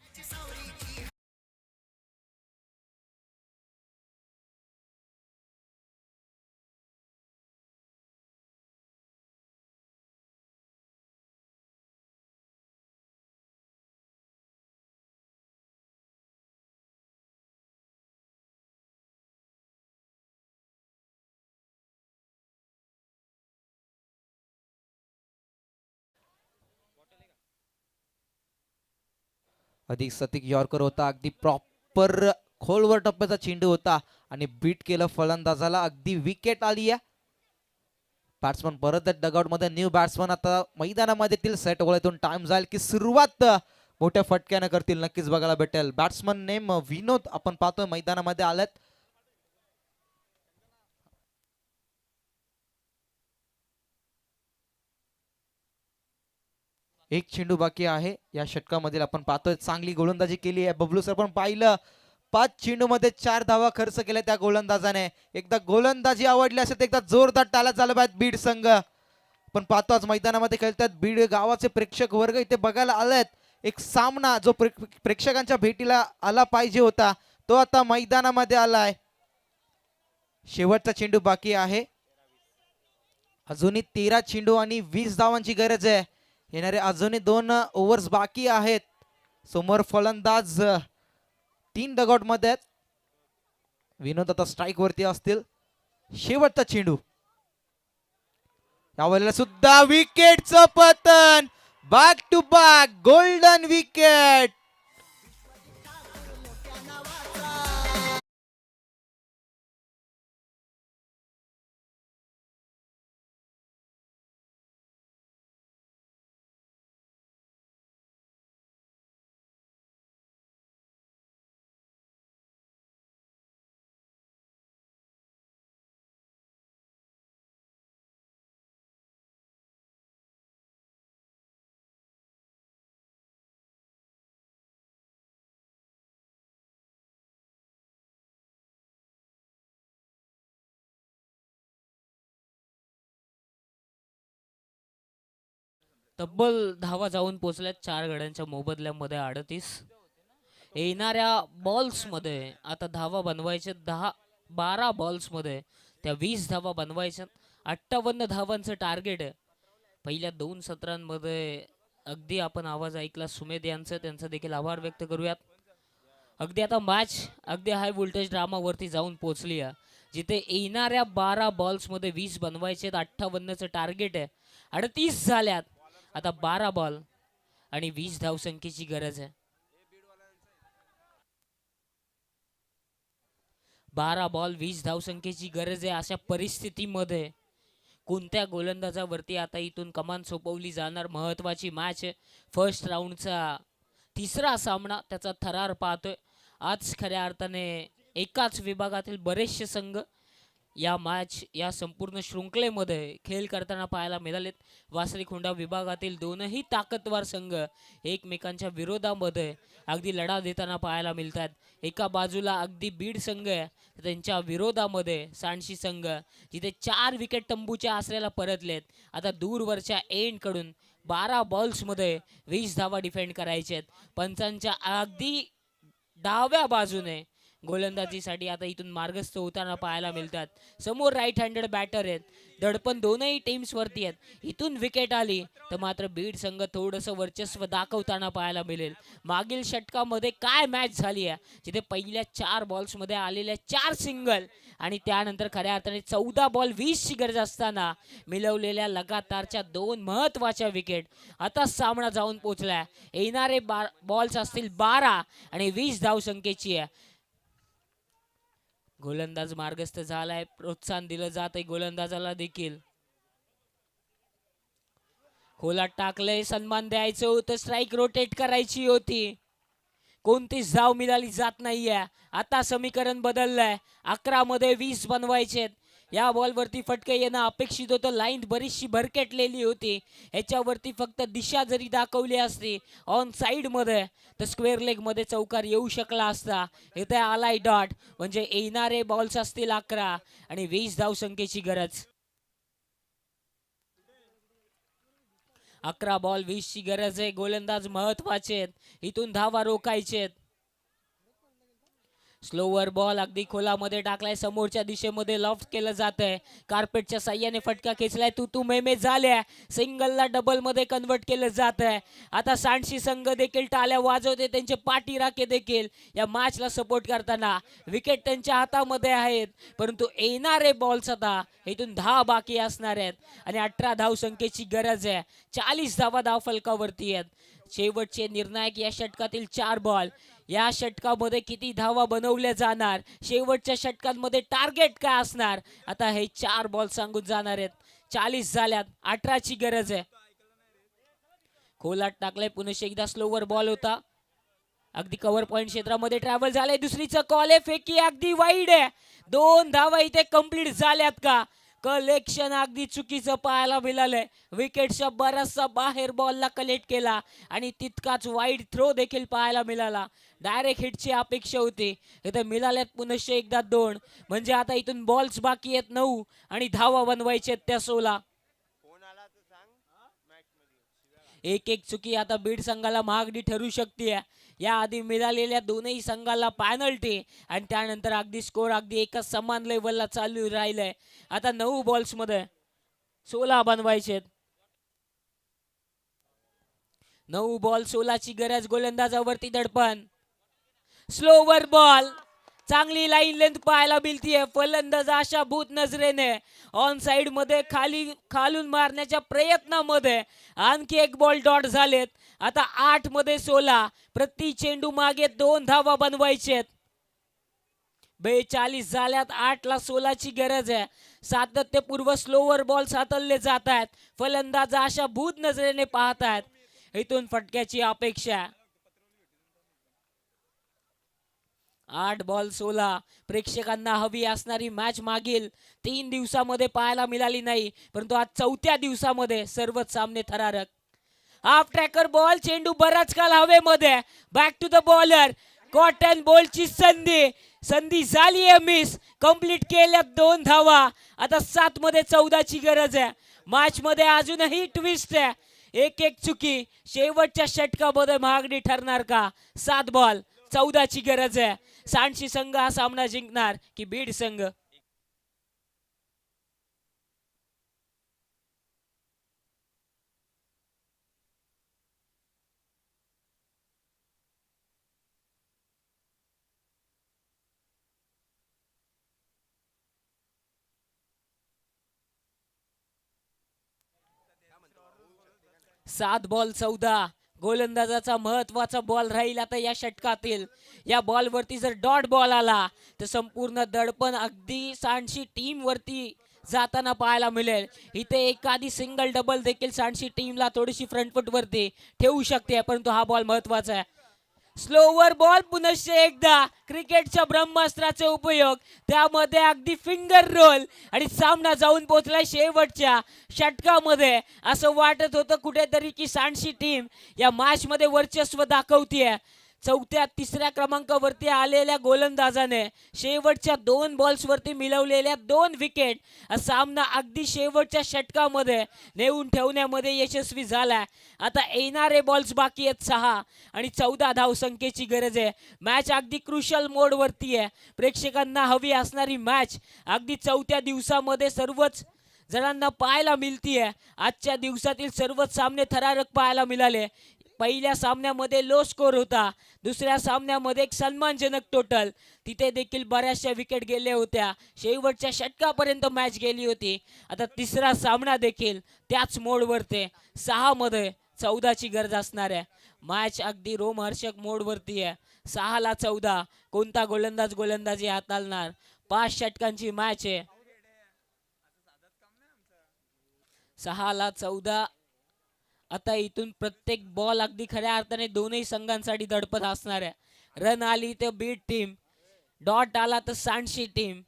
अधिक सतिक यॉर्कर होता, अगदी प्रॉपर खोलवर टप्प्याचा चेंडू होता आणि बीट केलं फलंदाजाला, अगदी विकेट आली आहे. बॅट्समन परत डगआउट मध्ये, न्यू बॅट्समन आता मैदानामध्ये येतील. सेट ओळीतून टाइम जाईल की सुरुवात मोठ्या फटक्यानं करतील, नक्कीच बघायला भेटेल. बॅट्समन नेम विनोद आपण पाहतोय मैदानामध्ये आलेत. एक चेंडू बाकी आहे या षटकामधील. आपण पाहतोय चांगली गोलंदाजी केली आहे बबलू सर, पण पाहिलं 5 चेंडू मध्ये 4 धावा खर्च केल्या त्या गोलंदाजाने. एकदा गोलंदाजी आवडली असेल तर एकदा जोरदार टाळ्या झाल्या पाहिजेत बीड संघ. पण पाहतो आज मैदानामध्ये खेळतात बीड गावाचे प्रेक्षक वर्ग इथे बघायला आलेत. एक सामना जो प्रेक्षकांच्या भेटीला आला पाहिजे होता तो आता मैदानामध्ये आलाय. शेवटचा चेंडू बाकी आहे. अजूनही 13 चेंडू आणि 20 धावांची गरज आहे. येणारे अजूनही 2 ओव्हर्स बाकी आहेत. समोर फलंदाज 3 डगआउट मध्ये आहेत. विनोद आता स्ट्राईक वरती असतील. शेवटचा चेंडू, यावेळेला सुद्धा विकेटचं पतन. Back to back golden wicket. तब्बल धावा जाऊन पोहोचल्यात 4 गड्यांच्या मोबदल्यामध्ये 38. येणाऱ्या बॉल्स मध्ये आता धावा बनवायचे 12 बॉल्स मध्ये त्या 20 धावा बनवायच्या. 58 धावांचं टार्गेट आहे. पहिल्या 2 सत्रांमध्ये अगदी आपण आवाज ऐकला सुमेध यांचं, त्यांचा देखील आभार व्यक्त करूयात. अगदी आता मॅच अगदी हाय व्होल्टेज ड्रामावरती जाऊन पोहोचली आहे, जिथे येणाऱ्या 12 बॉल्स मध्ये 20 बनवायचे. 58चं टार्गेट आहे. 38 झाल्यात. आता 12 बॉल आणि 20 धावसंख्येची गरज आहे. 12 बॉल 20 धावसंख्येची गरज आहे. अशा परिस्थितीमध्ये कोणत्या गोलंदाजावरती आता इथून कमान सोपवली जाणार? महत्वाची मॅच आहे. फर्स्ट राऊंडचा 3रा सामना, त्याचा थरार पाहतोय आज. खऱ्या अर्थाने एकाच विभागातील बरेचसे संघ या संपूर्ण शृंखलेमध्ये खेळ करताना पाहायला मिळालेत. वासरीखोंडा विभागातील 2ही ताकदवार संघ एकमेकांच्या विरोधामध्ये अगदी लढा देताना पाहायला मिळतात. एका बाजूला अगदी बीड संघ आहे, त्यांच्या विरोधामध्ये सांडशी संघ, जिथे 4 विकेट तंबूच्या आसऱ्याला परतलेत. आता दूरवरच्या एंड कडून 12 बॉल्समध्ये 20 धावा डिफेंड करायचे आहेत. पंचांच्या अगदी डाव्या बाजूने गोलंदाजीसाठी आता इथून मार्गस्थ होताना पाहायला मिळतात. समोर राईट हँडेड बॅटर आहेत. दडपण दोनही टीम्स वरती आहेत. इथून विकेट आली तर मात्र बीड संघ थोडंसं वर्चस्व दाखवताना पाहायला मिळेल. मागील षटकामध्ये काय मॅच झाली आहे, जिथे पहिल्या 4 बॉल्समध्ये आलेल्या 4 सिंगल आणि त्यानंतर खऱ्या अर्थाने 14 बॉल 20ची गरज असताना मिळवलेल्या लगातारच्या 2 महत्वाच्या विकेट. आता सामना जाऊन पोहोचलाय. येणारे बॉल्स असतील 12 आणि 20 धावसंख्येची आहे. गोलंदाज मार्गस्थ झालाय. प्रोत्साहन दिलं जात आहे गोलंदाजाला देखील. खोलात टाकलंय. सन्मान द्यायचं होतं. स्ट्राईक रोटेट करायची होती. कोणतीच धाव मिळाली जात नाहीये. आता समीकरण बदललंय. 11 मध्ये 20 बनवायचे. या बॉलवरती फटके येणं अपेक्षित होतं. लाईन बरीचशी भरकटलेली होती. ह्याच्यावरती फक्त दिशा जरी दाखवली असती ऑन साइड मध्ये तर स्क्वेअर लेग मध्ये चौकार येऊ शकला असता. इथे आलाय डॉट. म्हणजे येणारे बॉल्स असतील 11 आणि 20 धावसंख्येची गरज. 11 बॉल 20ची गरज आहे. गोलंदाज महत्वाचे आहेत. इथून धावा रोखायचे आहेत. स्लोवर बॉल अगदी खोलामध्ये टाकलाय. समोरच्या दिशेमध्ये लॉफ्ट केलं जात आहे. कार्पेटच्या साह्याने फटका खेचलाय. तू मेमे झाल्या. सिंगलला डबल मध्ये कन्वर्ट केलं जात आहे. आता सांडशी संघ देखील टाळ्या वाजवते. त्यांचे पाठीराखे देखील या मॅचला सपोर्ट करताना. विकेट त्यांच्या हातामध्ये आहेत, परंतु येणारे बॉल्स आता इथून 10 बाकी असणार आहेत आणि 18 धावसंख्येची गरज आहे. 40 धावा धाव फलकावरती आहेत. शेवटचे निर्णायक या षटकातील 4 बॉल. या षटकामध्ये किती धावा बनवल्या जाणार, शेवटच्या षटकांमध्ये टार्गेट काय असणार, आता हे 4 बॉल सांगून जाणार आहेत. 40 झाल्यात, 18ची गरज आहे. खोलात टाकलाय पुन्हा एकदा, स्लोवर बॉल होता, अगदी कव्हर पॉइंट क्षेत्रामध्ये ट्रॅव्हल झालंय. दुसरीचं कॉल आहे, फेकी अगदी वाईड आहे. 2 धावा इथे कंप्लीट झाल्यात का? कलेक्शन अगदी चुकीचं पाहायला मिळालंय. विकेटच्या बराचसा बाहेर बॉलला कलेक्ट केला आणि तितकाच वाईड थ्रो देखील पाहायला मिळाला. डायरेक्ट हिटची अपेक्षा होती, इथे मिळाल्यात पुन्हा एकदा 2. म्हणजे आता इथून बॉल्स बाकी आहेत 9 आणि धावा बनवायचे त्या 16. एक चुकी आता बीड संघाला महागडी ठरू शकते. या आधी मिळालेल्या दोनही संघाला पॅनल्टी आणि त्यानंतर अगदी स्कोर अगदी एकाच समान लेवलला चालू राहिलंय. आता 9 बॉल्स मध्ये 16 बनवायचे. 9 बॉल 16ची गरज. गोलंदाजावरती दडपण, स्लोवर बॉल, चांगली लाईन लेंथ पाहायला मिळतीये. फलंदाज आशा भूत नजरेने ऑन साइड मध्ये खालून मारण्याच्या प्रयत्नामध्ये आणखी एक बॉल डॉट झालेत. आता 8 मध्ये 16, प्रति चेंडू मागे 2 धावा बनवायचेत. 42 झाल्यात, 8 ला 16ची गरज आहे. सातत्यपूर्व स्लोवर बॉल हाताळले जात आहेत. फलंदाज आशा भूत नजरेने पाहत आहेत. इथून फटक्याची अपेक्षा. 8 बॉल 16. प्रेक्षकांना हवी असणारी मॅच मागील 3 दिवसामध्ये पाहायला मिळाली नाही, परंतु आज 4थ्या दिवसामध्ये सर्वच सामने थरारक. हाफ ट्रॅकर बॉल, चेंडू बराच काल हवेमध्ये. बॅक टू द बॉलर, कॉटन बॉलची संधी झाली आहे मिस. कंप्लीट केल्या 2 धावा. आता 7 मध्ये 14ची गरज आहे. मॅच मध्ये अजूनही ट्विस्ट आहे. एक चुकी शेवटच्या षटकामध्ये महागडी ठरणार का? 7 बॉल 14ची गरज आहे. सांडशी संघ हा सामना जिंकणार की बीड संघ? सात बॉल 14. गोलंदाजाचा महत्वाचा बॉल राहील आता या षटकातील. या बॉल वरती जर डॉट बॉल आला तर संपूर्ण दडपण अगदी सांडशी टीम वरती जाताना पाहायला मिळेल. इथे एखादी सिंगल डबल देखील सांडशी टीमला थोडीशी फ्रंट फुट वरती ठेवू शकते, परंतु हा बॉल महत्वाचा आहे. स्लोवर बॉल पुन्हा एकदा, क्रिकेटच्या ब्रह्मास्त्राचा उपयोग, त्यामध्ये अगदी फिंगर रोल आणि सामना जाऊन पोहोचलाय शेवटच्या षटकामध्ये. असं वाटत होतं कुठेतरी की सांडशी टीम या मॅच मध्ये वर्चस्व दाखवतीये. तिसऱ्या क्रमांकावरती आलेल्या गोलंदाजाने शेवटच्या 2 बॉल्स वरती मिळवलेल्या 2 विकेट सामना अगदी शेवटच्या षटकामध्ये नेऊन ठेवण्यामध्ये यशस्वी झालाय. आता येणारे बॉल्स बाकी आहेत 6 आणि 14 धावसंख्येची गरज आहे. मॅच अगदी क्रुशल मोड वरती आहे. प्रेक्षकांना हवी असणारी मॅच अगदी 4थ्या दिवसामध्ये सर्वच जणांना पाहायला मिळतीये. आजच्या दिवसातील सर्वच सामने थरारक पाहायला मिळाले. पहिल्या सामन्यामध्ये लो स्कोर होता, दुसऱ्या सामन्यामध्ये एक सन्मानजनक टोटल, तिथे देखील बऱ्याचशा विकेट गेल्या होत्या. शेवटच्या षटकापर्यंत मॅच गेली होती. आता तिसरा सामना देखील त्याच मोडवरती 6 मध्ये 14ची गरज असणार आहे. मॅच अगदी रोमहर्षक मोडवरती आहे. 6 ला 14. कोणता गोलंदाज गोलंदाजी हाताळणार? 5 षटकांची मॅच आहे. 6 ला 14. आता इथून प्रत्येक बॉल अगदी खऱ्या अर्थाने दोनही संघांसाठी दडपत असणार आहे. रन आली तर बीड टीम, डॉट आला तर सांडशी टीम.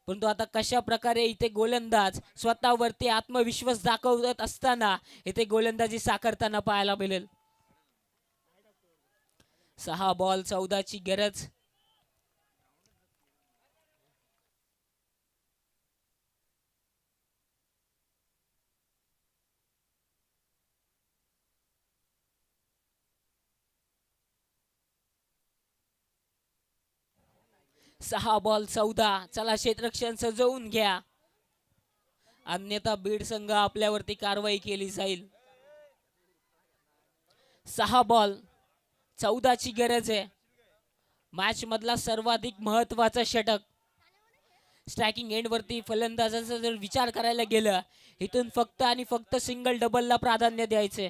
परंतु आता कशा प्रकारे इथे गोलंदाज स्वतःवरती आत्मविश्वास दाखवत असताना इथे गोलंदाजी साकारताना पाहायला मिळेल. 6 बॉल 14ची गरज. सहा बॉल 14. चला क्षेत्ररक्षण सजवून घ्या, अन्यथा बीड संघ आपल्यावरती कारवाई केली जाईल. 6 बॉल 14ची गरज आहे. मॅच मधला सर्वाधिक महत्वाचा षटक. स्ट्रायकिंग एंड वरती फलंदाजाचा जर विचार करायला गेलं, इथून फक्त आणि फक्त सिंगल डबलला प्राधान्य द्यायचे.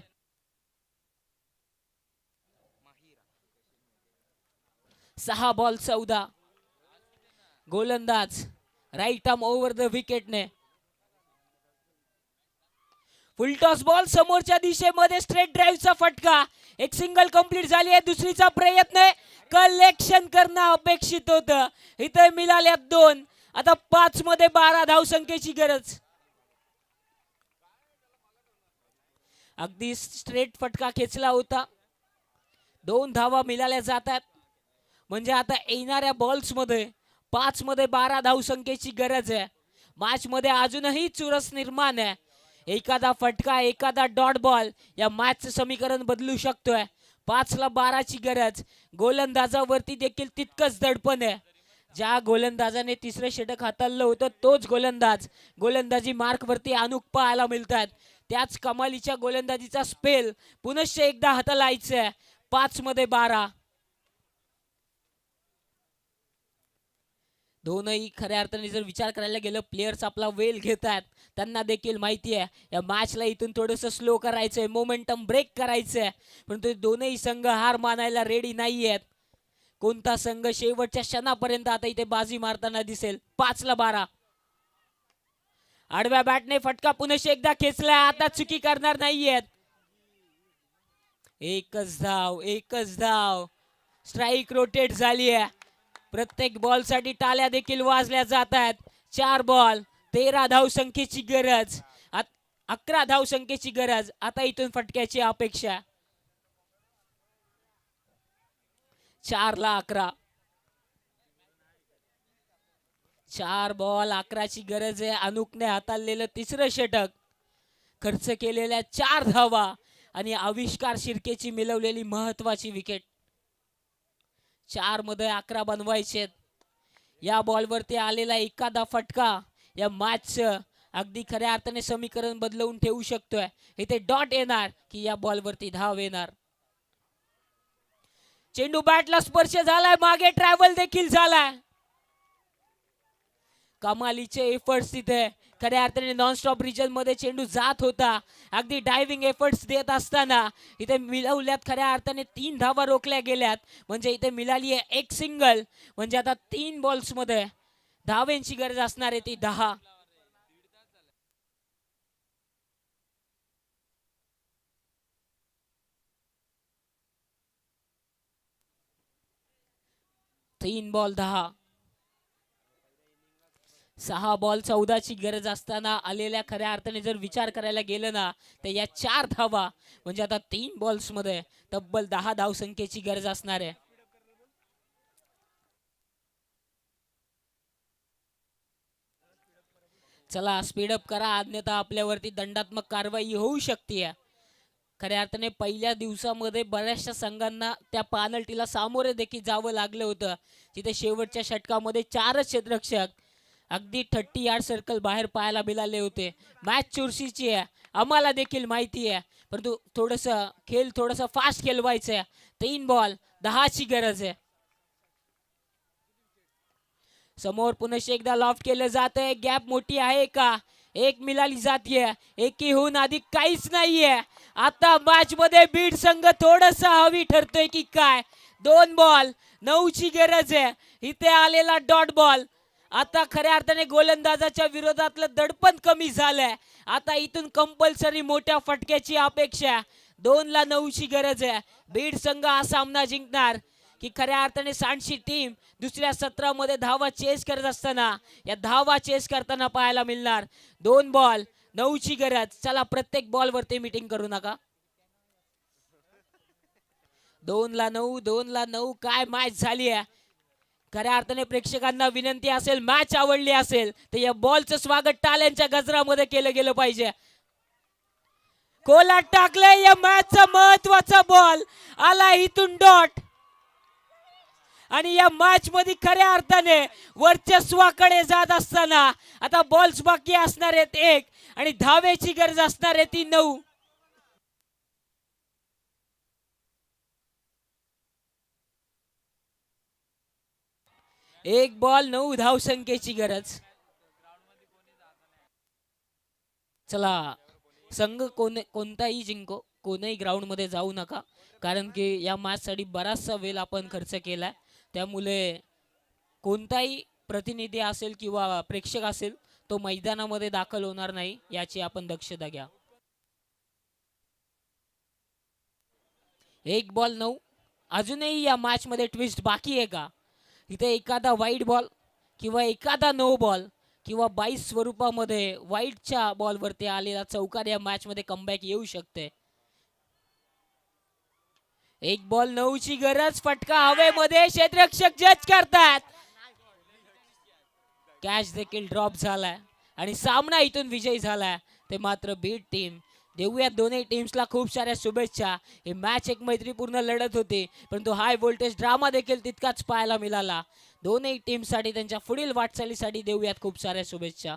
6 बॉल 14. गोलंदाज राईट आर्म ओव्हर द विकेटने. फुलटॉस बॉल समोरच्या दिशेमध्ये स्ट्रेट ड्राईव्हचा फटका. एक सिंगल कंप्लीट झाली आहे. दुसरीचा प्रयत्न कलेक्शन करणं अपेक्षित होतं. इथे मिळाल्यात 2. आता 5 मध्ये 12 धावसंख्येची गरज. अगदी स्ट्रेट फटका खेचला होता. 2 धावा मिळाल्या जातात. म्हणजे आता येणाऱ्या बॉल्स मध्ये 5 मध्ये 12 धावसंख्येची गरज आहे. मॅच मध्ये अजूनही चुरस निर्माण आहे. एखादा फटका, एखादा डॉट बॉल या मॅचचं समीकरण बदलू शकतोय. 5 ला 12 ची गरज. गोलंदाजावरती देखील तितकंच दडपण आहे. ज्या गोलंदाजाने तिसरं षटक हाताळलं होतं तोच गोलंदाज गोलंदाजी मार्क वरती अनुक पाहायला मिळतात. त्याच कमालीच्या गोलंदाजीचा स्पेल पुनश्च एकदा हाताळायचं. 5 मध्ये 12. दोनही खऱ्या अर्थाने जर विचार करायला गेलं, प्लेयर्स आपला वेल घेतात. त्यांना देखील माहिती आहे या मॅचला इथून थोडंसं स्लो करायचंय, मोमेंटम ब्रेक करायचंय. परंतु दोनही संघ हार मानायला रेडी नाही आहेत. कोणता संघ शेवटच्या क्षणापर्यंत आता इथे बाजी मारताना दिसेल. 5 ला 12. आडव्या बॅटने फटका पुनश्च एकदा खेचलाय. आता चुकी करणार नाहीयेत. एकच धाव. स्ट्राईक रोटेट झाली आहे. प्रत्येक बॉल साठी टाळ्या देखील वाजल्या जात आहेत. 4 बॉल 13 धावसंख्येची गरज. 11 धावसंख्येची गरज. आता इथून फटक्याची अपेक्षा. 4 ला 11. 4 बॉल 11 ची गरज आहे. अनुकने हाताळलेलं तिसरं षटक, खर्च केलेल्या 4 धावा आणि आविष्कार शिर्केची मिळवलेली महत्वाची विकेट. 4 मध्ये 11 बनवायचे. या बॉलवरती आलेला एखादा फटका या मॅचचं अगदी खऱ्या अर्थाने समीकरण बदलवून ठेवू शकतोय. इथे डॉट येणार की या बॉलवरती धाव येणार. चेंडू बॅटला स्पर्श झालाय. मागे ट्रॅव्हल देखील झालाय. कमालीचे एफर्ट्स तिथे खऱ्या अर्थाने नॉन स्टॉप रिजन मध्ये चेंडू जात होता. अगदी डायव्हिंग एफर्ट्स देत असताना इथे मिळवल्यात खऱ्या अर्थाने 3 धावा रोखल्या गेल्यात. म्हणजे इथे मिळाली आहे 1 सिंगल. म्हणजे आता 3 बॉल्स मध्ये धावेंची गरज असणार आहे ती 10. तीन बॉल 10. 6 बॉल 14 ची गरज असताना आलेल्या खऱ्या अर्थाने जर विचार करायला गेलं ना तर या 4 धावा म्हणजे आता 3 बॉल्स मध्ये तब्बल 10 धावसंख्येची गरज असणार आहे. चला स्पीडअप करा, अन्यथा आपल्यावरती दंडात्मक कारवाई होऊ शकते. खऱ्या अर्थाने पहिल्या दिवसामध्ये बऱ्याचशा संघांना त्या पेनल्टीला सामोरे देखील जावं लागलं होतं. तिथे शेवटच्या षटकामध्ये 4च क्षेत्ररक्षक अगदी 30 यार्ड सर्कल बाहेर पाहायला मिळाले होते. मॅच चुरशीची आहे, आम्हाला देखील माहिती आहे. परंतु खेळ थोडंसं फास्ट खेळवायचं आहे. 3 बॉल 10 ची गरज आहे. समोर पुनश्च एकदा लॉफ्ट केलं जात आहे. गॅप मोठी आहे का? एक मिळाली जातीये. एकीहून अधिक काहीच नाहीये. आता मॅच मध्ये बीड संघ थोडस हवी ठरतोय की काय? 2 बॉल 9 ची गरज आहे. इथे आलेला डॉट बॉल आता खऱ्या अर्थाने गोलंदाजाच्या विरोधातलं दडपण कमी झालंय. आता इथून कंपल्सरी मोठ्या फटक्याची अपेक्षा. 2 ला 9 ची गरज आहे. बीड संघ हा सामना जिंकणार की खऱ्या अर्थाने सांडशी टीम दुसऱ्या सत्रामध्ये धावा चेस करत असताना या धावा चेस करताना पाहायला मिळणार. 2 बॉल 9 ची गरज. चला प्रत्येक बॉल वरती मीटिंग करू नका. 2 ला 9 2 ला 9 काय मॅच झाली आहे. खऱ्या अर्थाने प्रेक्षकांना विनंती असेल, मॅच आवडली असेल तर या बॉलचं स्वागत टाळ्यांच्या गजरामध्ये केलं गेलं पाहिजे. कोलाट टाकले या मॅचचा महत्वाचा बॉल आला इथून डॉट. आणि या मॅच मध्ये खऱ्या अर्थाने वर्चस्वाकडे जात असताना आता बॉल्स बाकी असणार आहेत 1 आणि धावेची गरज असणार आहे ती 9. एक बॉल 9 धावसंख्येची गरज. चला संघ कोणताही जिंको, कोणत्याही ग्राउंड मध्ये जाऊ नका, कारण की या मॅच साठी बराचसा वेळ आपण खर्च केलाय. त्यामुळे कोणताही प्रतिनिधी असेल किंवा प्रेक्षक असेल तो मैदानामध्ये दाखल होणार नाही, याची आपण दक्षता घ्या. 1-9. अजूनही या मॅच मध्ये ट्विस्ट बाकी आहे का? इथे एखादा वाईट बॉल किंवा एखादा नो बॉल किंवा 22 स्वरूपामध्ये वाईटच्या बॉलवरती आलेला चौकार या मॅच मध्ये कमबॅक येऊ शकते. 1-9 ची गरज. फटका हवेमध्ये, क्षेत्ररक्षक जज करतात. कॅच देखील ड्रॉप झालाय आणि सामना इथून विजयी झालाय ते मात्र बीड टीम. देऊयात दोन्ही टीम्सला खूप साऱ्या शुभेच्छा. ही मॅच एक मैत्रीपूर्ण लढत होती, परंतु हाय व्होल्टेज ड्रामा देखील तितकाच पाहायला मिळाला. दोन्ही टीमसाठी त्यांच्या पुढील वाटचालीसाठी देऊयात खूप साऱ्या शुभेच्छा.